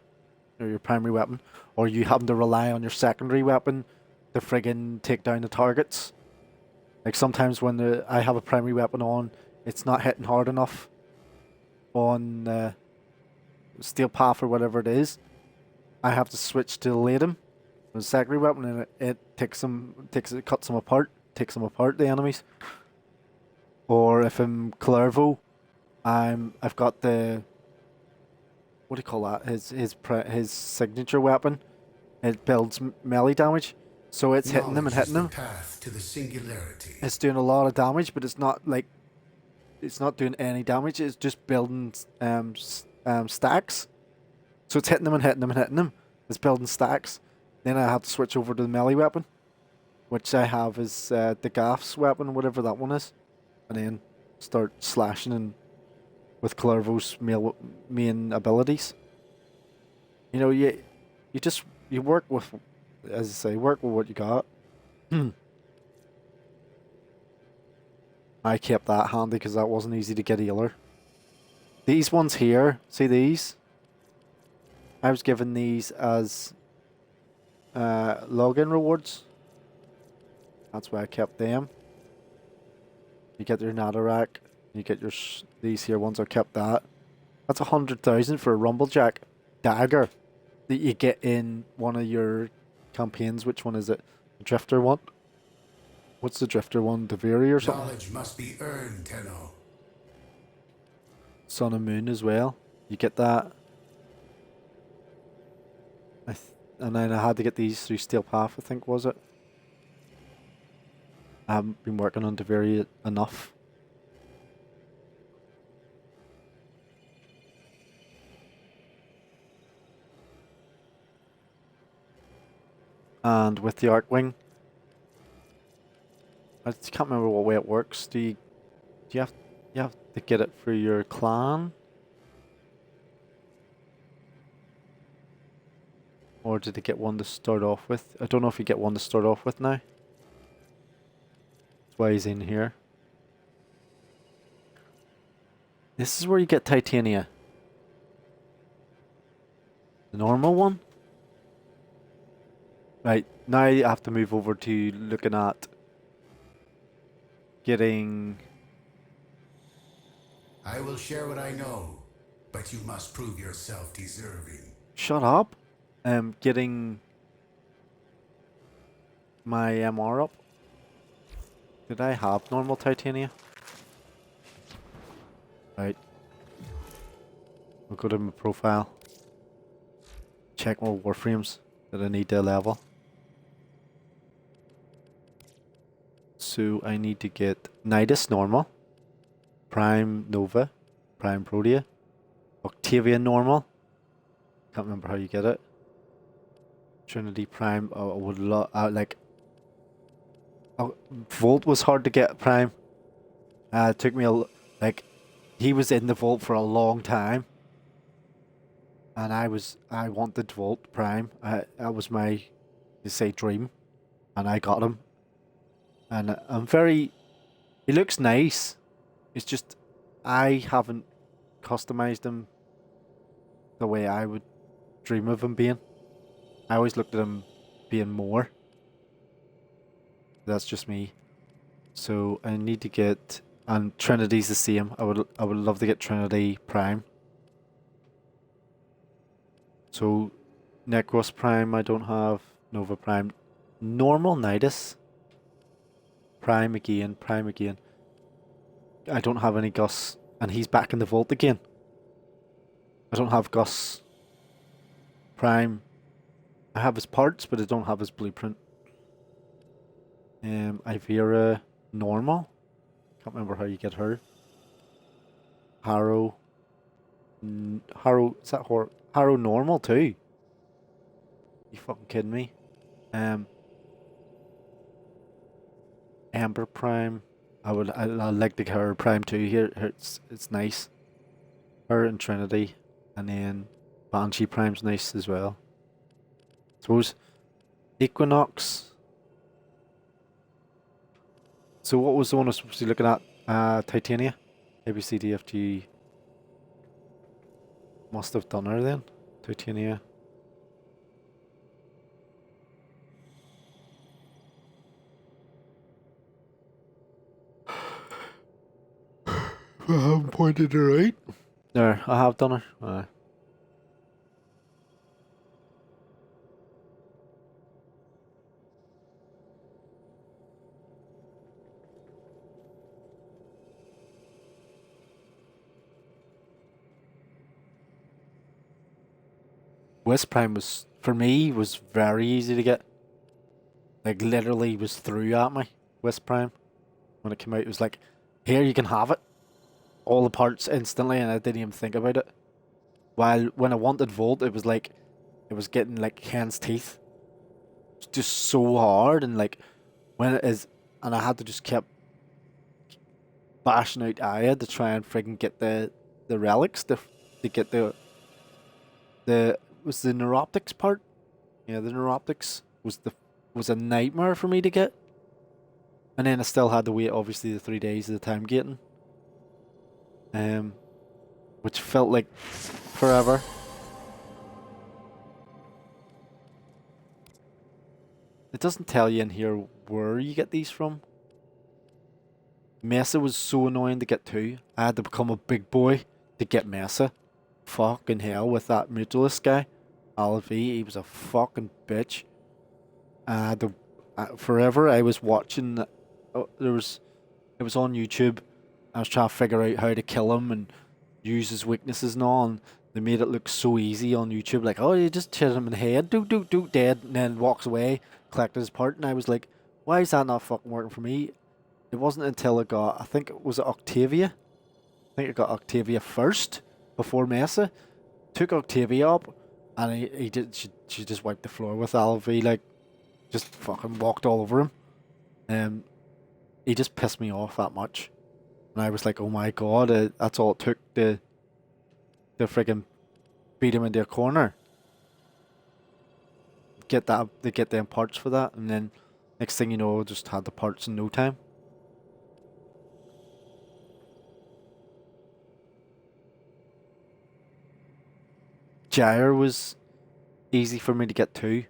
or your primary weapon, or you having to rely on your secondary weapon to friggin' take down the targets. Like sometimes when I have a primary weapon on, it's not hitting hard enough on steel path or whatever it is. I have to switch to Latum, the secondary weapon, and it cuts them apart, the enemies. Or if I'm Clervo, I've got the, what do you call that? His signature weapon. It builds melee damage, so it's hitting them and hitting them. Path to the singularity. It's doing a lot of damage, but it's not doing any damage. It's just building stacks. So it's hitting them and hitting them and hitting them. It's building stacks. Then I have to switch over to the melee weapon, which I have is the Gaff's weapon, whatever that one is, and then start slashing and with Clervo's main abilities. You know, you work with, as I say, work with what you got. I kept that handy because that wasn't easy to get either. These ones here, see these? I was given these as login rewards. That's why I kept them. You get your Nadarak, you get your these here ones. I kept that. That's 100,000 for a Rumblejack dagger that you get in one of your campaigns. Which one is it? The Drifter one? What's the Drifter one? Deviri or something? Knowledge must be earned, Tenno. Sun and Moon as well. You get that. And then I had to get these through Steel Path, I think, was it? I haven't been working on Deviri enough. And with the Arcwing, I just can't remember what way it works. Do you have to get it through your clan? Or did they get one to start off with? I don't know if you get one to start off with now. That's why he's in here. This is where you get Titania. The normal one? Right, now I have to move over to looking at getting... I will share what I know, but you must prove yourself deserving. Shut up. Getting my MR up. Did I have normal Titania? Right. I'll go to my profile. Check my Warframes that I need to level. So I need to get Nidus normal, Prime Nova, Prime Protea, Octavian normal. Can't remember how you get it. Trinity Prime. I would love Volt was hard to get Prime. It took me he was in the Vault for a long time, and I wanted Volt Prime. That was my, dream, and I got him. And he looks nice. It's just I haven't customized him the way I would dream of him being. I always looked at him being more. That's just me. So I need to get, and Trinity's the same. I would love to get Trinity Prime. So Necros Prime I don't have, Nova Prime, normal Nidus Prime again, Prime again. I don't have any Gus, and he's back in the vault again. I don't have Gus Prime. I have his parts, but I don't have his blueprint. Ivera normal. Can't remember how you get her. Harrow. Harrow, is that Harrow normal too? You fucking kidding me? Amber Prime. I'd like to get her Prime too. Here, it's nice. Her and Trinity, and then Banshee Prime's nice as well. Suppose Equinox. So what was the one I was supposed to be looking at? Titania? ABCDFG. Must have done her then. Titania. I haven't pointed her right. There, I have done her. West Prime was, for me, was very easy to get. Like, literally was through at me. West Prime. When it came out, it was like, here, you can have it. All the parts instantly, and I didn't even think about it. While when I wanted Volt, it was like, it was getting like hen's teeth. It's just so hard, and like, when it is, and I had to just keep bashing out Aya to try and friggin' get the relics to get the was the neuroptics part. Yeah, the neuroptics was a nightmare for me to get. And then I still had to wait, obviously, the 3 days of the time gating. Which felt like forever. It doesn't tell you in here where you get these from. Mesa was so annoying to get to. I had to become a big boy to get Mesa. Fucking hell with that mutualist guy. Alv, he was a fucking bitch. Forever I was watching, it was on YouTube. I was trying to figure out how to kill him and use his weaknesses and all, and they made it look so easy on YouTube, like, oh, you just hit him in the head, dead, and then walks away, collected his part, and I was like, why is that not fucking working for me? It wasn't until I got, I think it was Octavia. I think I got Octavia first, before Mesa. Took Octavia up, and she just wiped the floor with LV, like, just fucking walked all over him. He just pissed me off that much. And I was like, oh my god, that's all it took to friggin' beat him into a corner. Get them parts for that, and then next thing you know, just had the parts in no time. Gyre was easy for me to get to.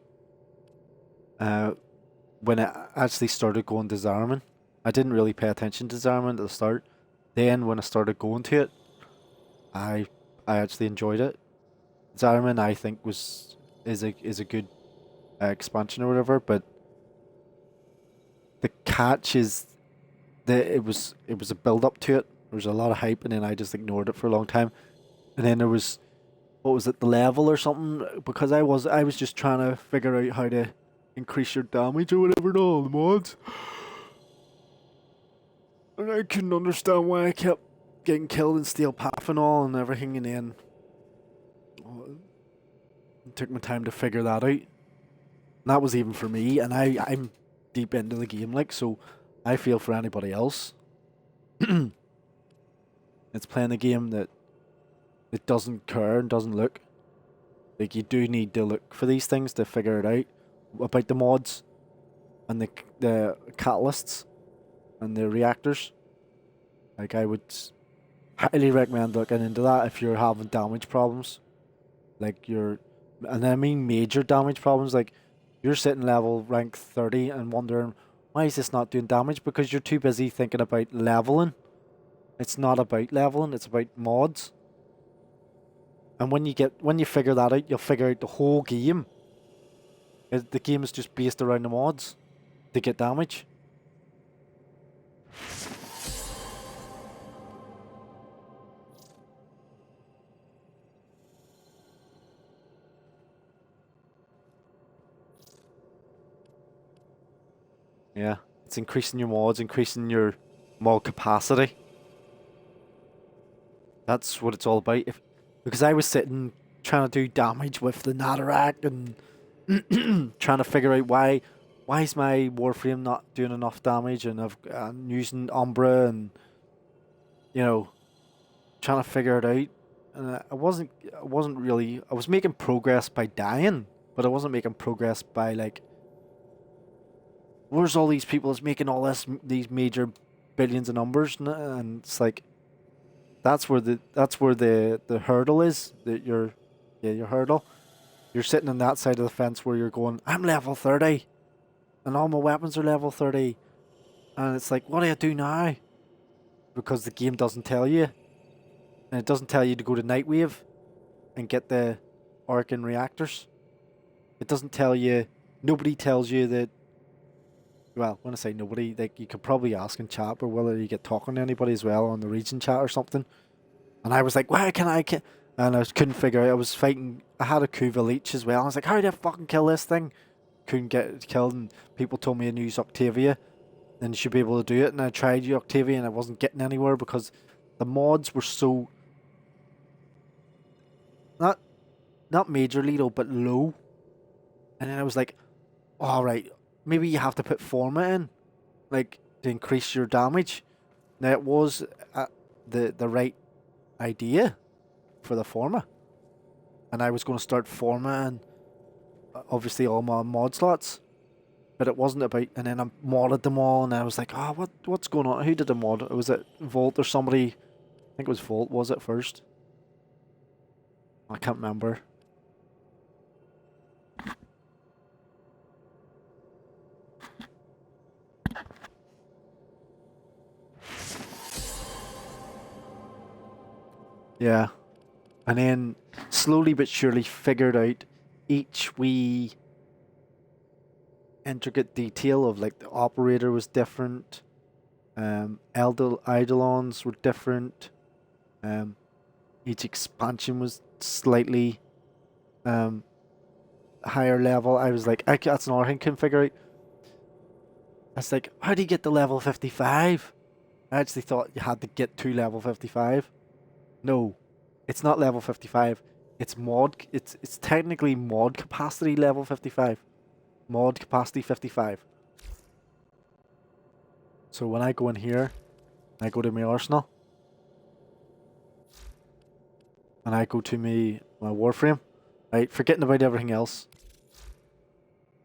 When I actually started going to Zariman, I didn't really pay attention to Zariman at the start. Then when I started going to it, I actually enjoyed it. Zariman, I think, is a good expansion or whatever, but the catch is it was a build up to it. There was a lot of hype, and then I just ignored it for a long time. And then there was, what was it, the level or something? Because I was just trying to figure out how to increase your damage or whatever and all the mods. And I couldn't understand why I kept getting killed in Steel Path and all and everything, and then it took my time to figure that out. And that was even for me, and I'm deep into the game, like, so I feel for anybody else. It's playing a game that it doesn't care and doesn't look. Like, you do need to look for these things to figure it out. About the mods and the catalysts and the reactors. Like, I would highly recommend looking into that if you're having damage problems. Like and I mean major damage problems, like you're sitting level rank 30 and wondering, why is this not doing damage? Because you're too busy thinking about leveling. It's not about leveling, it's about mods. And when you figure that out, you'll figure out the whole game. The game is just based around the mods to get damage. Yeah, it's increasing your mods, increasing your mod capacity. That's what it's all about. Because I was sitting trying to do damage with the Natarac and trying to figure out why is my Warframe not doing enough damage, and I'm using Umbra and trying to figure it out. And I was making progress by dying, but I wasn't making progress by like, where's all these people that's making all these major billions of numbers, and it's like that's where the hurdle is, your hurdle. You're sitting on that side of the fence where you're going, I'm level 30 and all my weapons are level 30, and it's like, what do I do now? Because the game doesn't tell you, and it doesn't tell you to go to Nightwave and get the Arcan reactors. It doesn't tell you, nobody tells you that. Well, when I say nobody, like, you could probably ask in chat, or whether you get talking to anybody as well on the region chat or something. And I was like, why can I kill? And I couldn't figure out. I was fighting. I had a Kuva Leech as well. I was like, how do I fucking kill this thing? Couldn't get it killed, and people told me to use Octavia, and you should be able to do it. And I tried Octavia, and I wasn't getting anywhere because the mods were so not majorly low, but low. And then I was like, all right. Maybe you have to put Forma in, like, to increase your damage. Now, it was the right idea for the Forma. And I was going to start Forma and obviously all my mod slots. But it wasn't about... And then I modded them all, and I was like, oh, what's going on? Who did the mod? Was it Volt or somebody? I think it was Volt, was it, first? I can't remember. Yeah. And then slowly but surely figured out each wee intricate detail of, like, the operator was different. Eidolons were different. Each expansion was slightly higher level. I was like, that's another thing I couldn't figure out. I was like, how do you get to level 55? I actually thought you had to get to level 55. No, it's not level 55. It's technically mod capacity level 55. Mod capacity 55. So when I go in here, I go to my arsenal, and I go to my Warframe, right, forgetting about everything else.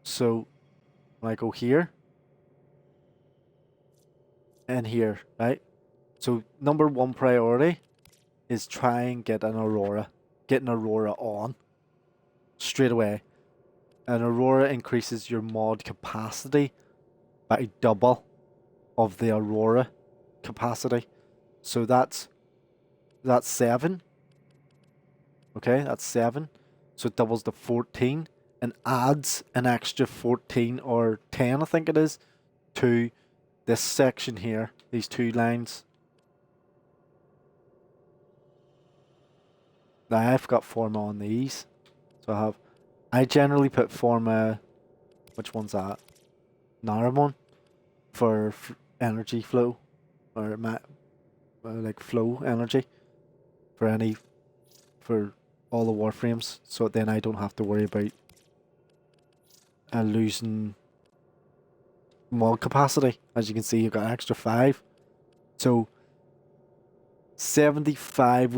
So when I go here and here, right, so number one priority is try and get an Aurora. Get an Aurora on straight away. An Aurora increases your mod capacity by double of the Aurora capacity. So that's 7. Okay, that's 7. So it doubles to 14 and adds an extra 14 or 10, I think it is, to this section here, these two lines. Now I've got Forma on these, so I generally put Forma, which one's that? Naramon, for energy flow, or like flow energy, for all the Warframes, so then I don't have to worry about losing mod capacity. As you can see, you've got an extra 5, so 75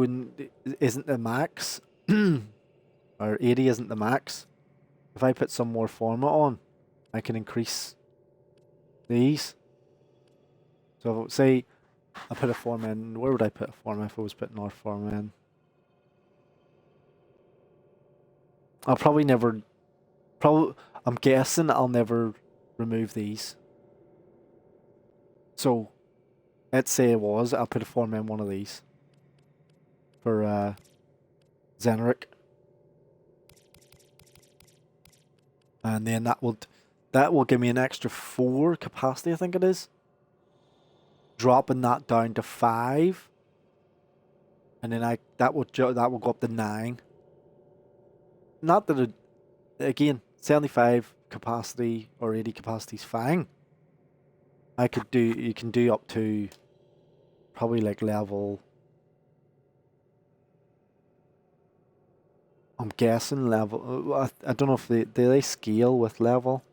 isn't the max, or 80 isn't the max. If I put some more Forma on, I can increase these. So say I put a 4-man. Where would I put a 4-man if I was putting our 4-man? I'll probably never. I'm guessing I'll never remove these. So, let's say it was. I'll put a 4-man one of these for Zenric, and then that will give me an extra 4 capacity. I think it is. Dropping that down to 5, and then that will go up to 9. Not that it, again, 75 capacity or 80 capacity is fine. You can do up to probably like level. I'm guessing level. I don't know if do they scale with level.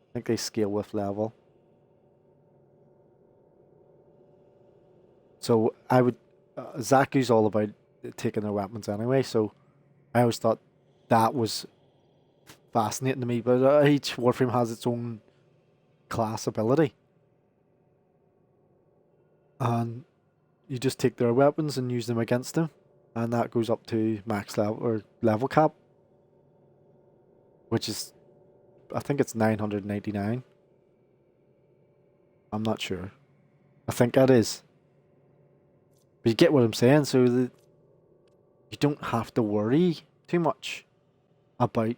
I think they scale with level. So I would. Xaku's all about taking their weapons anyway. So I always thought that was fascinating to me. But each Warframe has its own class ability, and you just take their weapons and use them against them, and that goes up to max level or level cap, which is, I think it's 999. I'm not sure. I think that is. But you get what I'm saying, so you don't have to worry too much about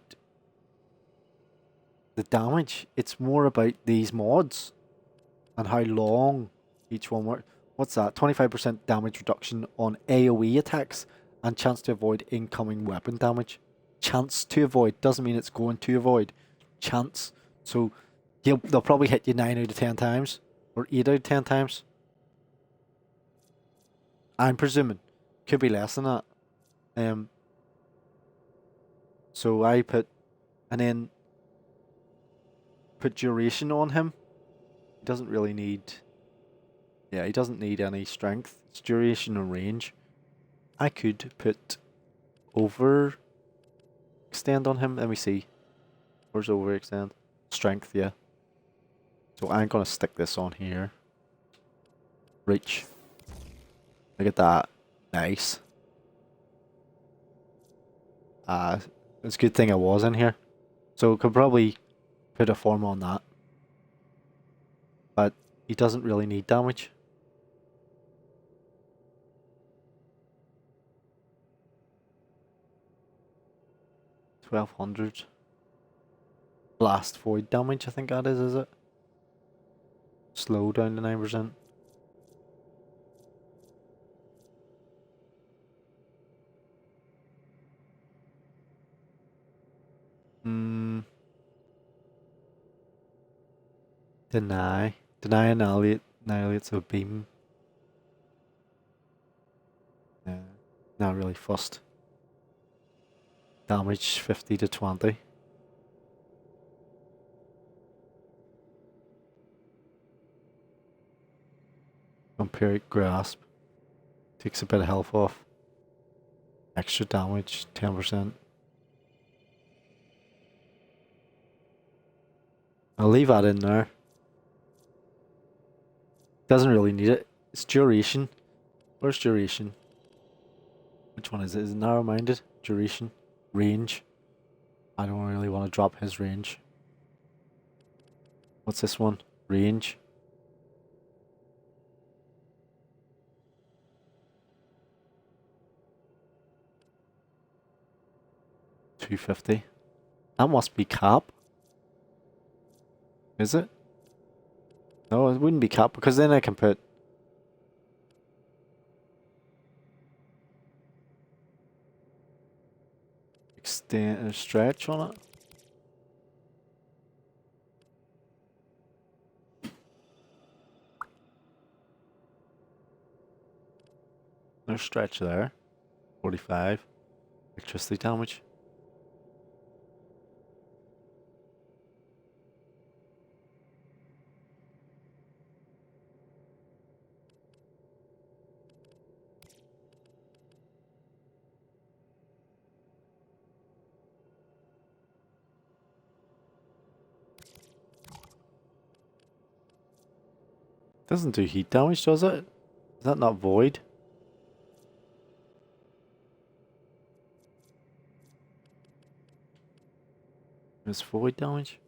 the damage. It's more about these mods and how long each one works. What's that? 25% damage reduction on AoE attacks and chance to avoid incoming weapon damage. Chance to avoid doesn't mean it's going to avoid. Chance. So they'll probably hit you 9 out of 10 times or 8 out of 10 times. I'm presuming. Could be less than that. So I put, and then put duration on him. He doesn't really need, he doesn't need any strength. It's duration and range. I could put overextend on him. Let me see. Where's overextend? Strength, yeah. So I'm going to stick this on here. Reach. Look at that. Nice. It's a good thing I was in here. So could probably put a form on that. But he doesn't really need damage. $1,200. Blast void damage, I think that is it? Slow down to 9%. Deny. Deny annihilates a beam. Yeah, not really fussed. Damage 50 to 20. Vampiric Grasp. Takes a bit of health off. Extra damage, 10%. I'll leave that in there. Doesn't really need it. It's duration. Where's duration? Which one is it? Is it narrow-minded? Duration. Range. I don't really want to drop his range. What's this one? Range. $250. That must be cap. Is it? No, it wouldn't be cap because then I can put extend and stretch on it. No stretch there. 45. Electricity damage. Doesn't do heat damage, does it? Is that not void? It's void damage?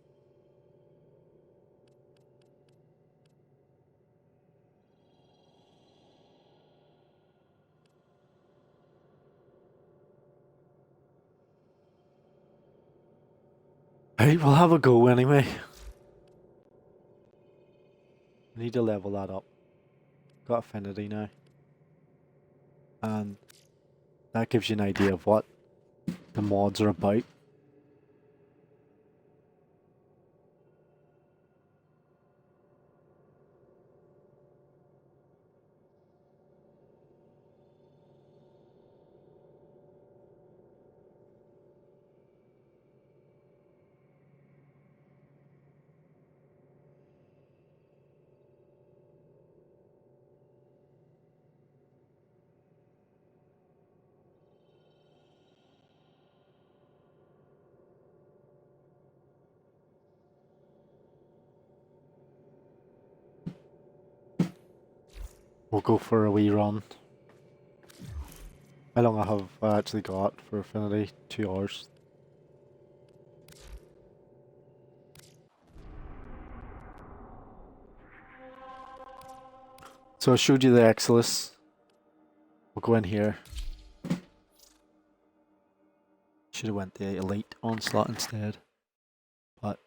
Hey, we'll have a go anyway. I need to level that up. Got affinity now. And that gives you an idea of what the mods are about. We'll go for a wee run. How long I have actually got for affinity? 2 hours. So I showed you the exilus. We'll go in here. Should have went the elite onslaught instead. But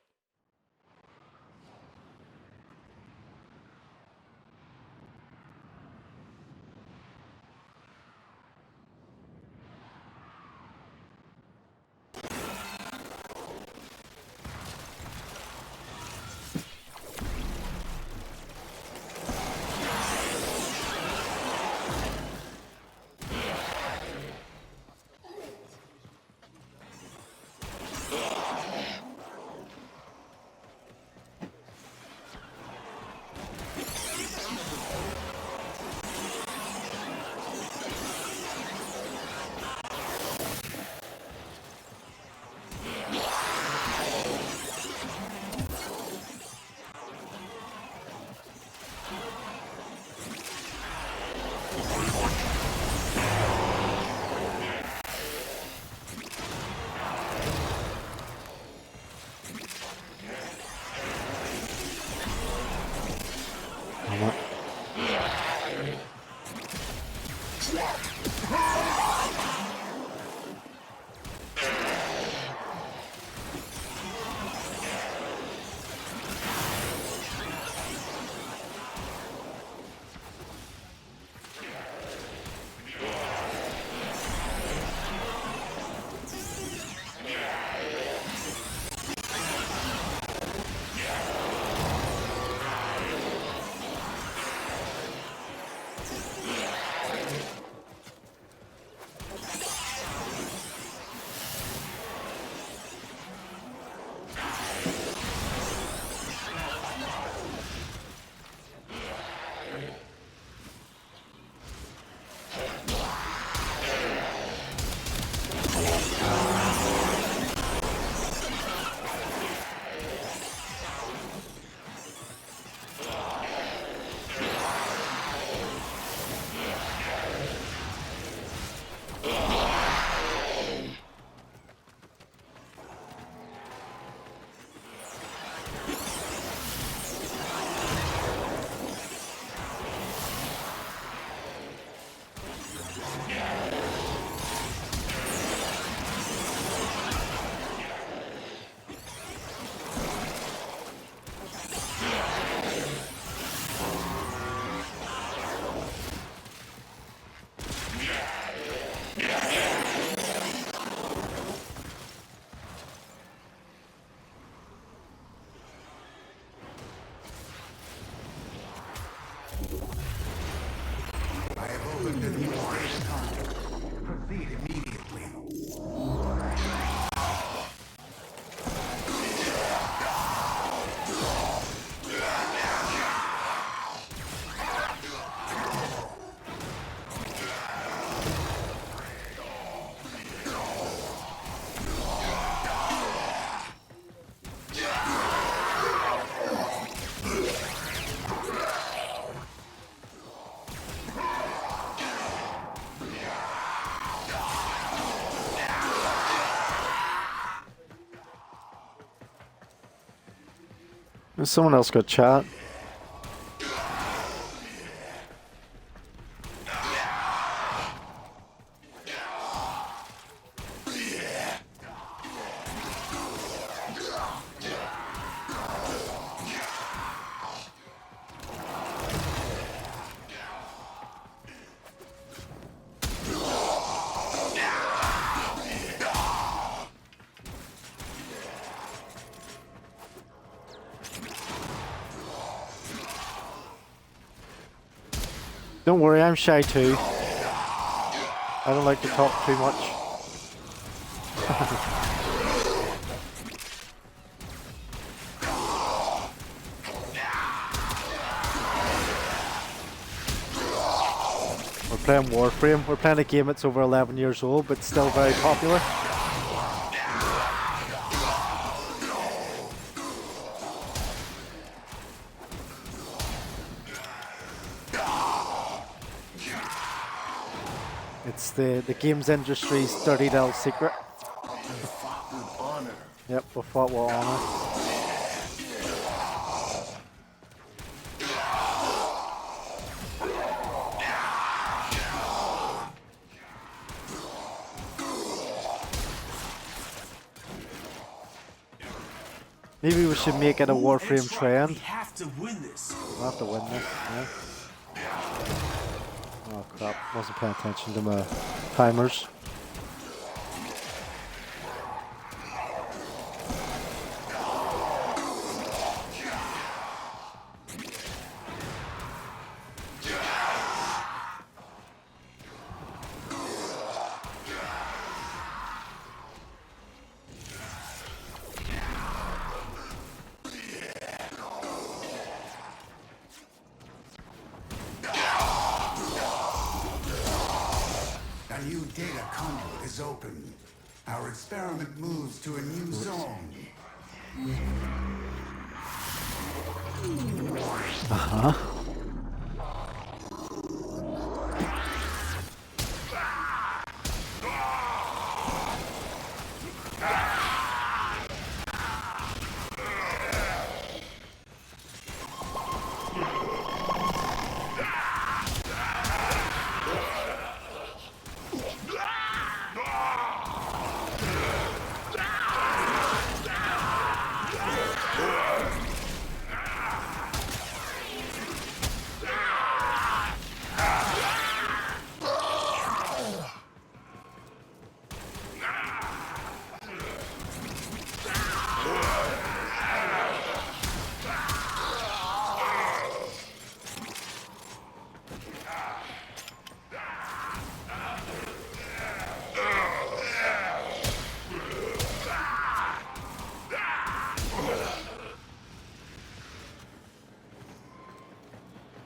Someone else got chat. Don't worry, I'm shy too. I don't like to talk too much. We're playing Warframe. We're playing a game that's over 11 years old, but still very popular. It's the games industry's dirty little secret. Yep, we fought with honor. Maybe we should make it a Warframe trend. We have to win this. We'll have to win this, yeah. Oh crap, wasn't paying attention to my timers. A new data conduit is open. Our experiment moves to a new zone. Uh-huh.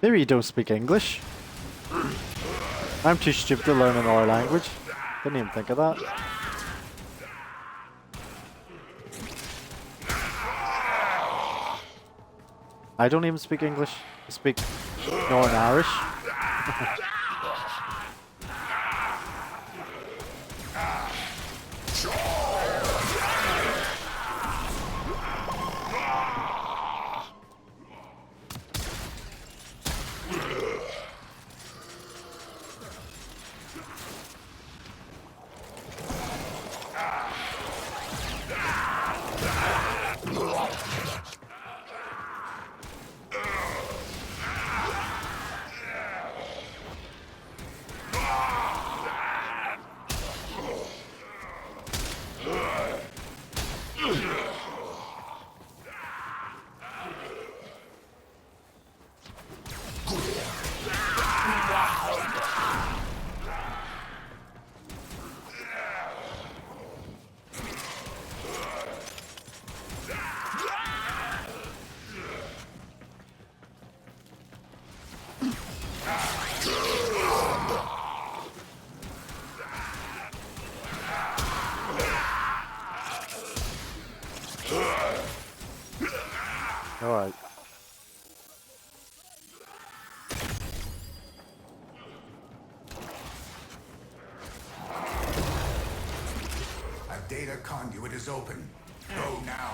Maybe you don't speak English. I'm too stupid to learn another language. Didn't even think of that. I don't even speak English. I speak Northern Irish. Alright. A data conduit is open. Go now.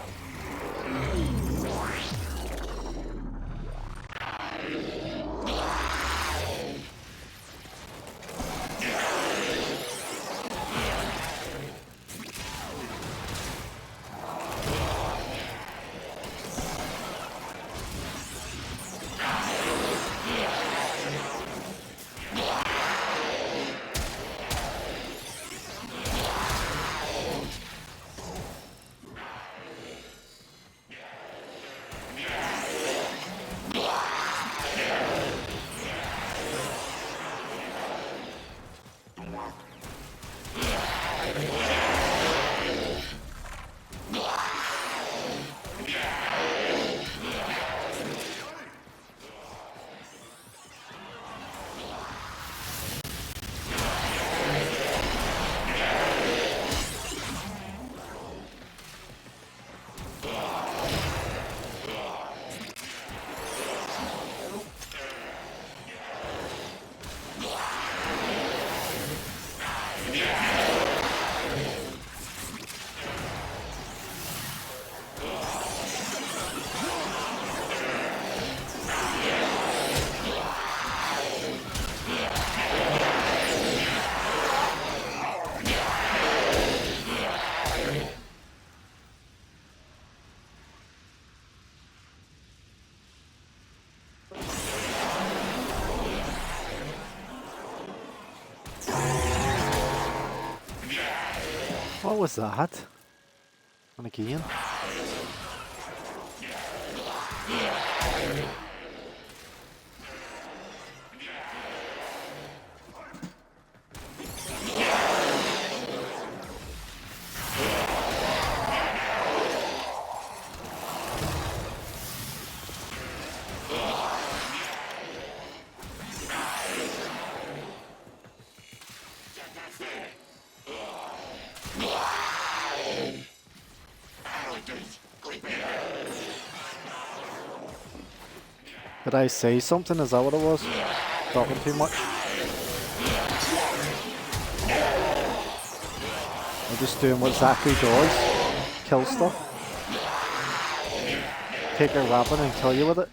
What was that? And again? Did I say something? Is that what it was? Talking too much? I'm just doing what Xaku does. Kill stuff. Take your weapon and kill you with it.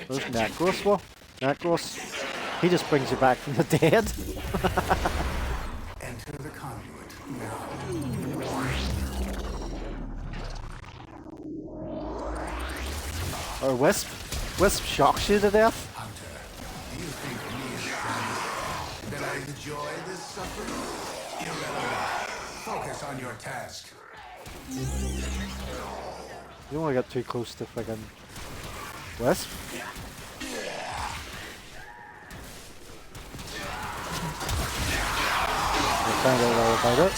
There's Necros, what? Necros. He just brings you back from the dead. Enter the conduit now. Or Wisp. Wisp shocks you to death. Hunter, do you think me as that I enjoy this suffering? Irrelevant. Focus on your task. You don't want to get too close to friggin' Wisp. I found out all about it.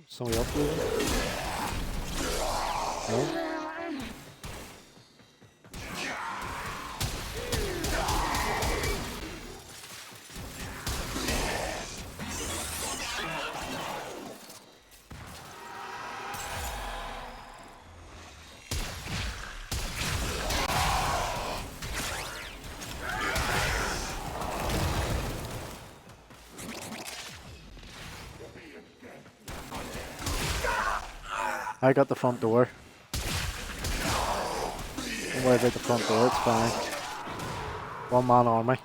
Somebody else moving? No? I got the front door. Don't worry about the front door, it's fine. One man army.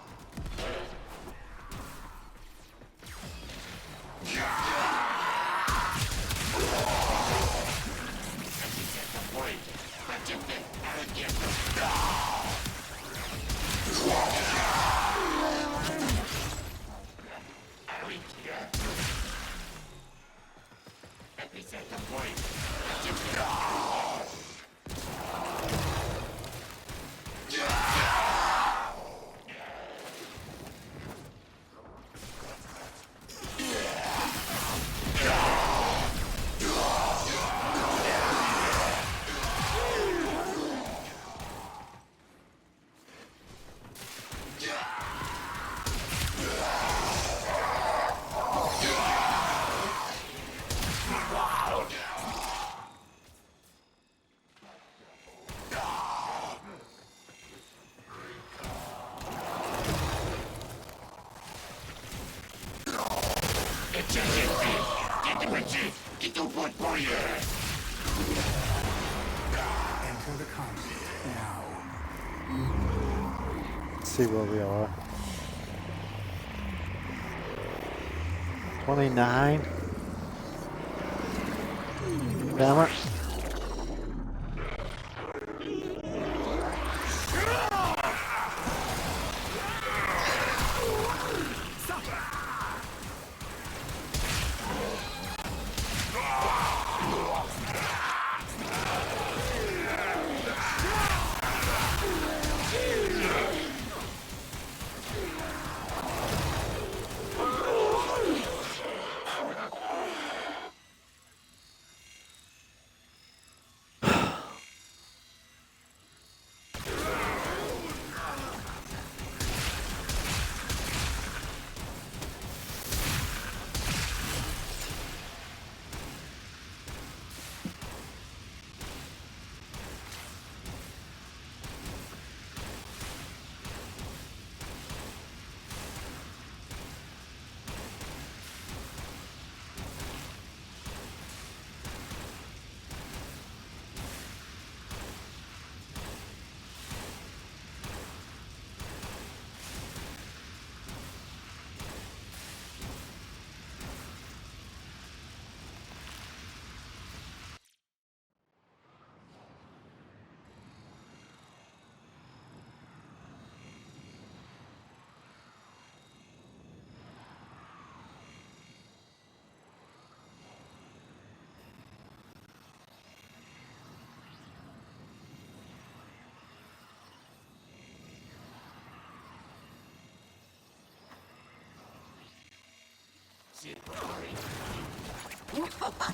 Enter the conduit now. Let's see where we are. 29. Damn it.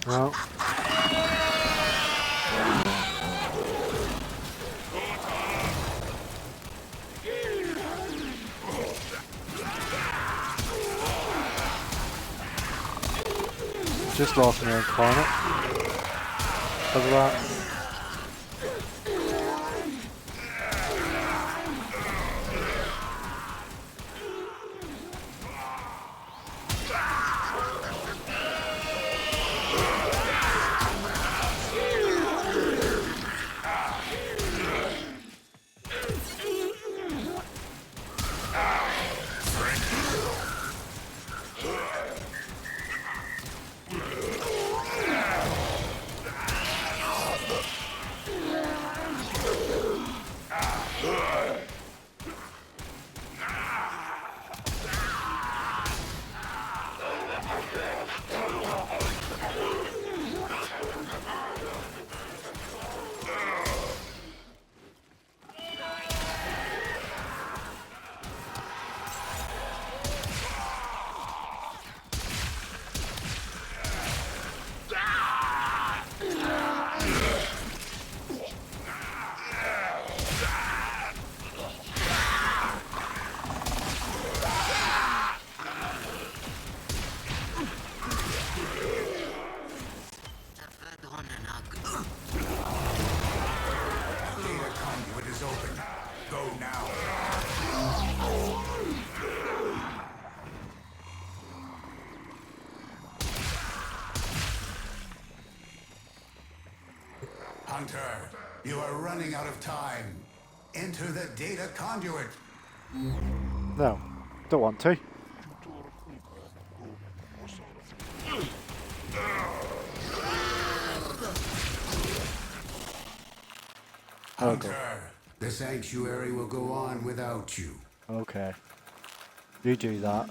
Well. Just lost my incarnate. Because of that. Hunter, you are running out of time. Enter the data conduit. No, don't want to. Hunter, the sanctuary will go on without you. Okay. You do that.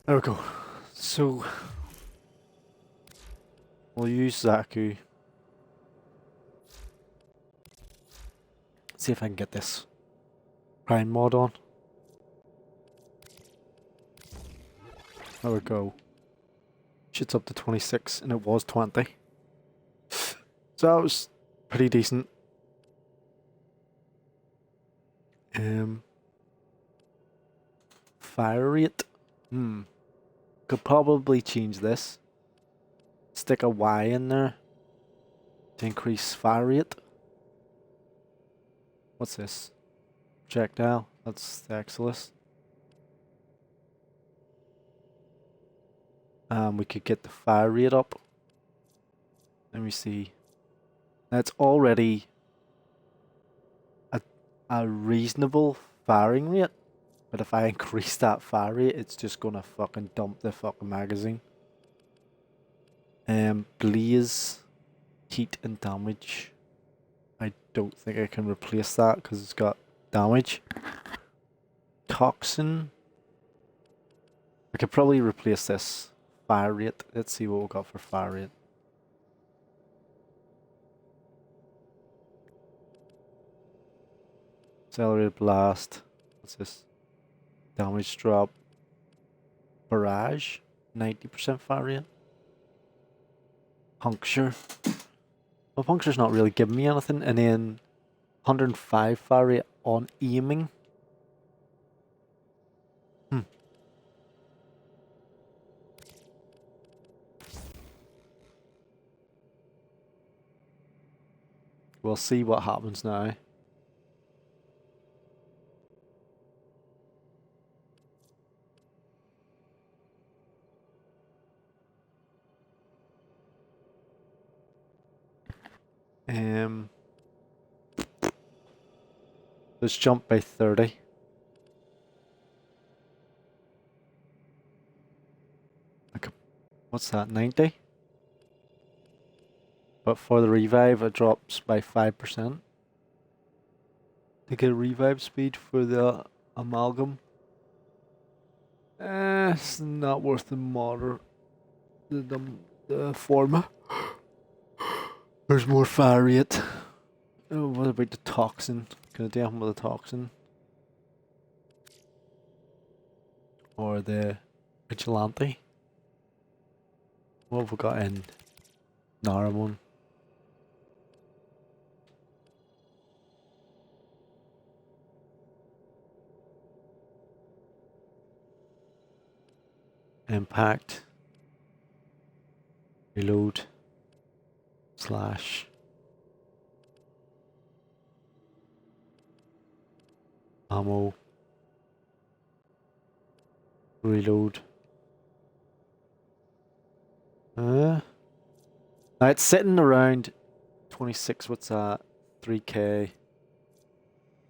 There we go. So we'll use Xaku. See if I can get this Prime mod on. There we go. Shit's up to 26 and it was 20. So that was pretty decent. Fire rate. Could probably change this. Stick a Y in there to increase fire rate. What's this? Projectile. That's the exilus. We could get the fire rate up. Let me see. That's already a reasonable firing rate. But if I increase that fire rate, it's just gonna fucking dump the fucking magazine. Blaze, heat and damage. I don't think I can replace that because it's got damage. Toxin. I could probably replace this. Fire rate. Let's see what we got for fire rate. Accelerated blast. What's this? Damage drop. Barrage. 90% fire rate. Puncture. Well, puncture's not really giving me anything. And then 105 fire rate on aiming. We'll see what happens now. Let's jump by 30. What's that, 90? But for the revive, it drops by 5%. To get revive speed for the amalgam. It's not worth the modder. The forma. There's more fire rate. Oh, what about the toxin? Can I do anything with the toxin? Or the vigilante? What have we got in Naramon? Impact. Reload. Slash. Ammo. Reload. Now it's sitting around 26, what's that? 3k.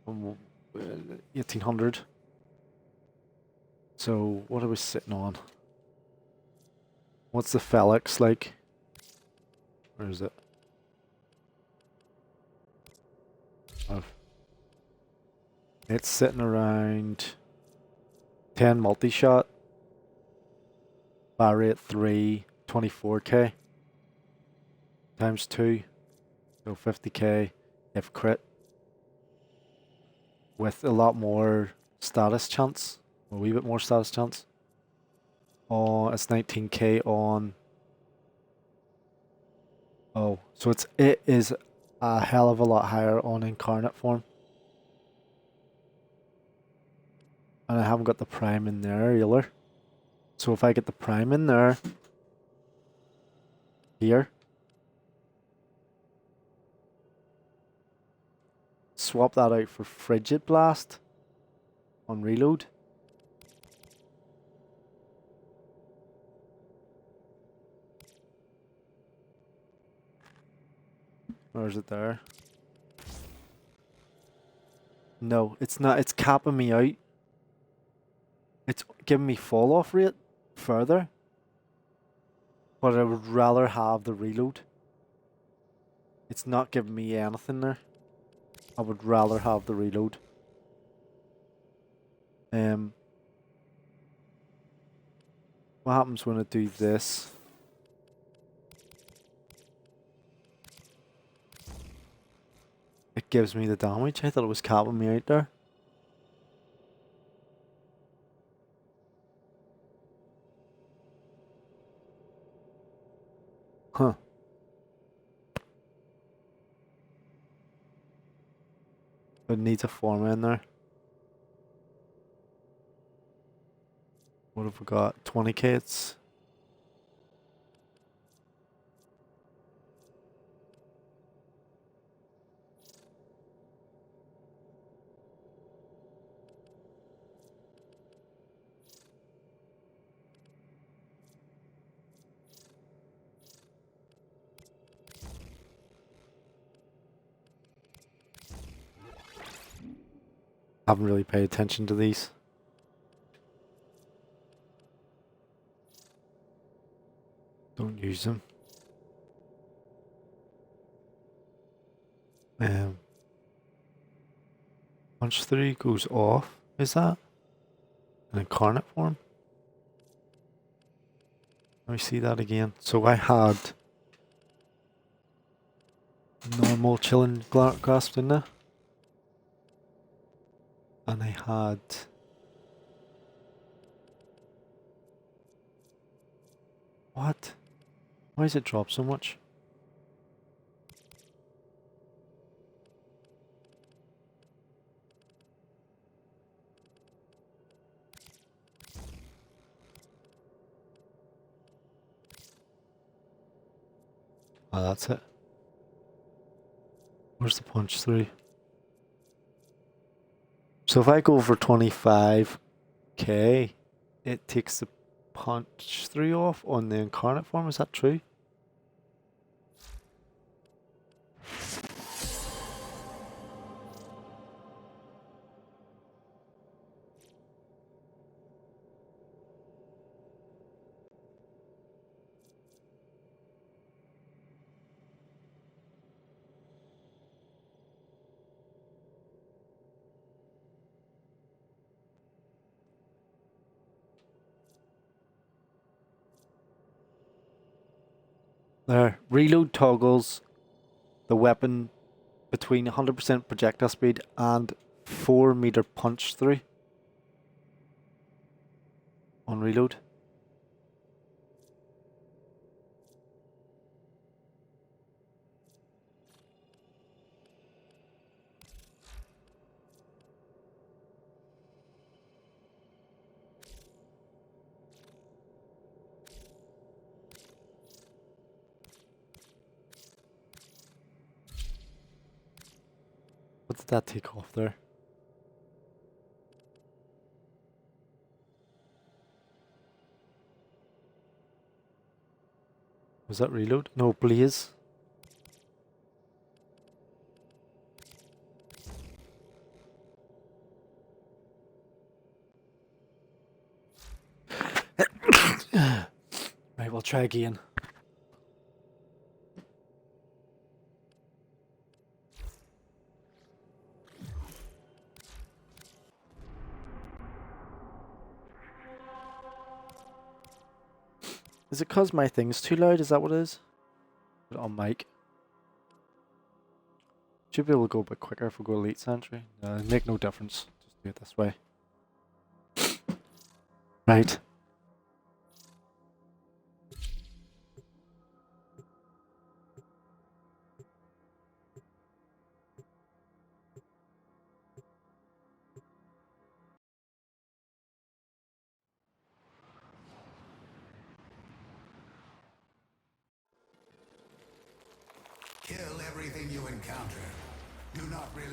1800. So what are we sitting on? What's the Felix like? Where is it? Oh. It's sitting around 10 multi-shot. Fire rate 3, 24k. Times 2. So 50k if crit. With a lot more status chance. A wee bit more status chance. Oh, it's 19k on. Oh, so it is a hell of a lot higher on incarnate form. And I haven't got the prime in there either. So if I get the prime in there, here, swap that out for Frigid Blast on reload. Or is it there? No, it's not. It's capping me out. It's giving me fall off rate further. But I would rather have the reload. It's not giving me anything there. I would rather have the reload. What happens when I do this? It gives me the damage. I thought it was capping me out there. Huh. It needs a form in there. What have we got? 20 kits. Haven't really paid attention to these. Don't use them. Punch 3 goes off. Is that an incarnate form? Let me see that again. So I had normal chilling grasp, didn't I? And I had what? Why does it drop so much? Oh, that's it. Where's the punch 3? So if I go for 25k, it takes the punch 3 off on the incarnate form. Is that true? There. Reload toggles the weapon between 100% projectile speed and 4-meter punch 3 on reload. What did that take off there? Was that reload? No, blaze. Right, we'll try again. Is it cause my thing's too loud? Is that what it is? Put it on mic. Should be able to go a bit quicker if we go Elite Sentry. Make no difference. Just do it this way. Right. Kill everything you encounter. Do not relent.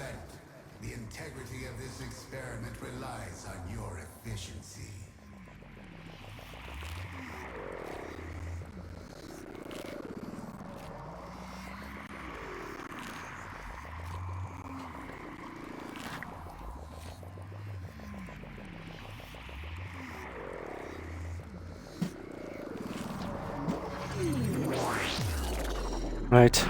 The integrity of this experiment relies on your efficiency. Right.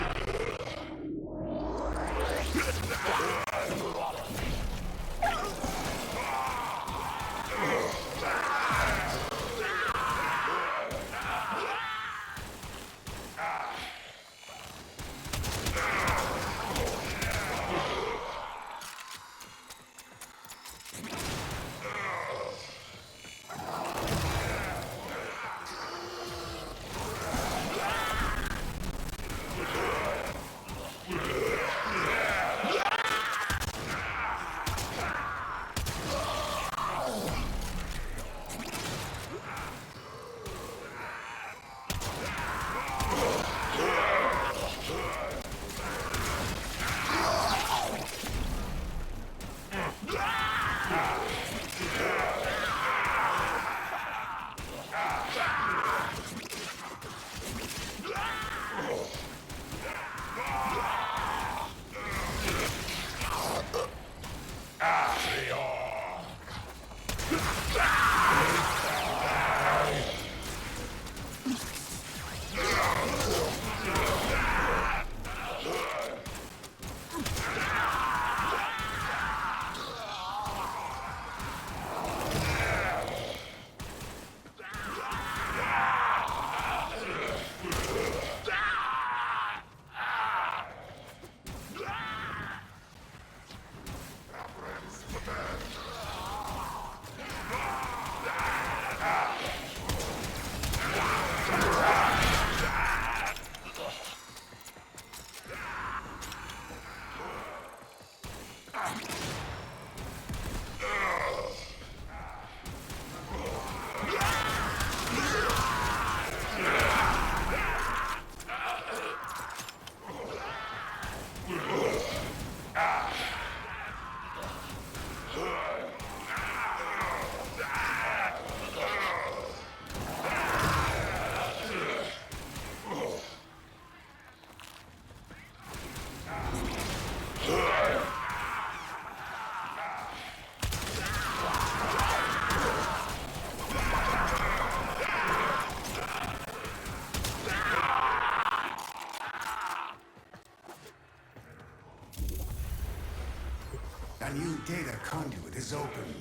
data conduit is open.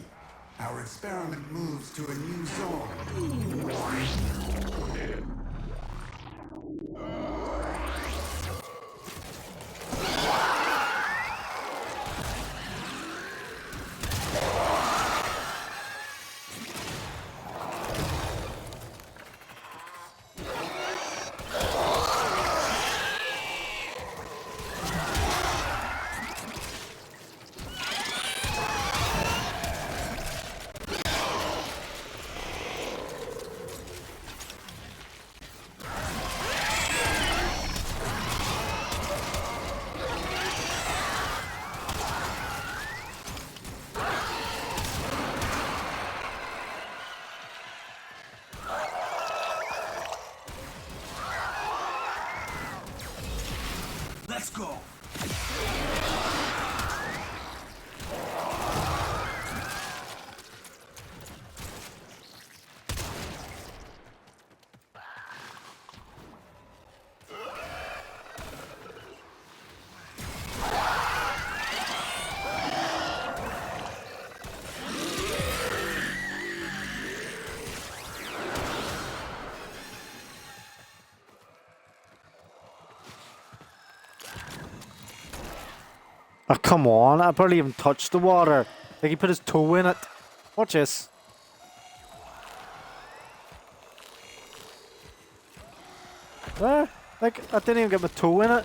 Our experiment moves to a new zone. Let's go. Oh, come on. I barely even touched the water. Like, he put his toe in it. Watch this. There. Like, I didn't even get my toe in it.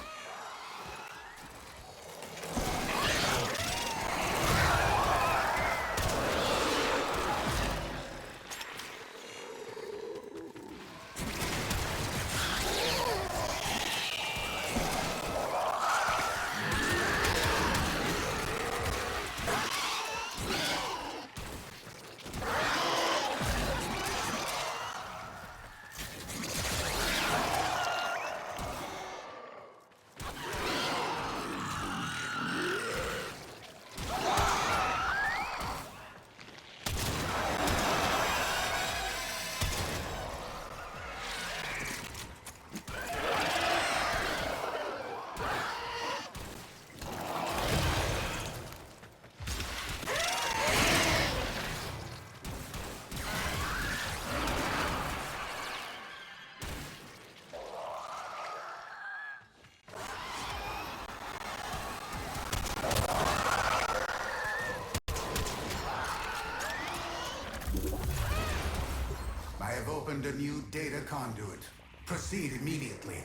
I have opened a new data conduit. Proceed immediately.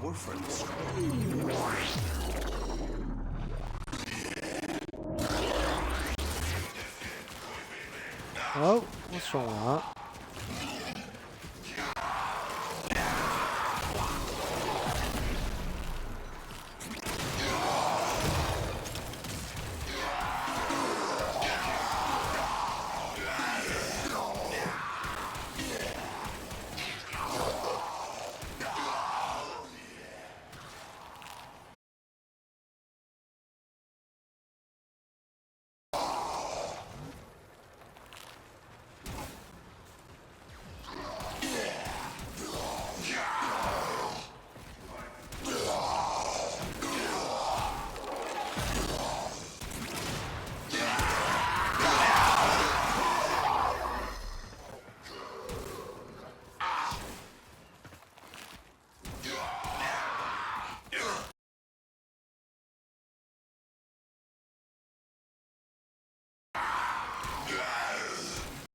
Warframes. Oh, what's wrong with that?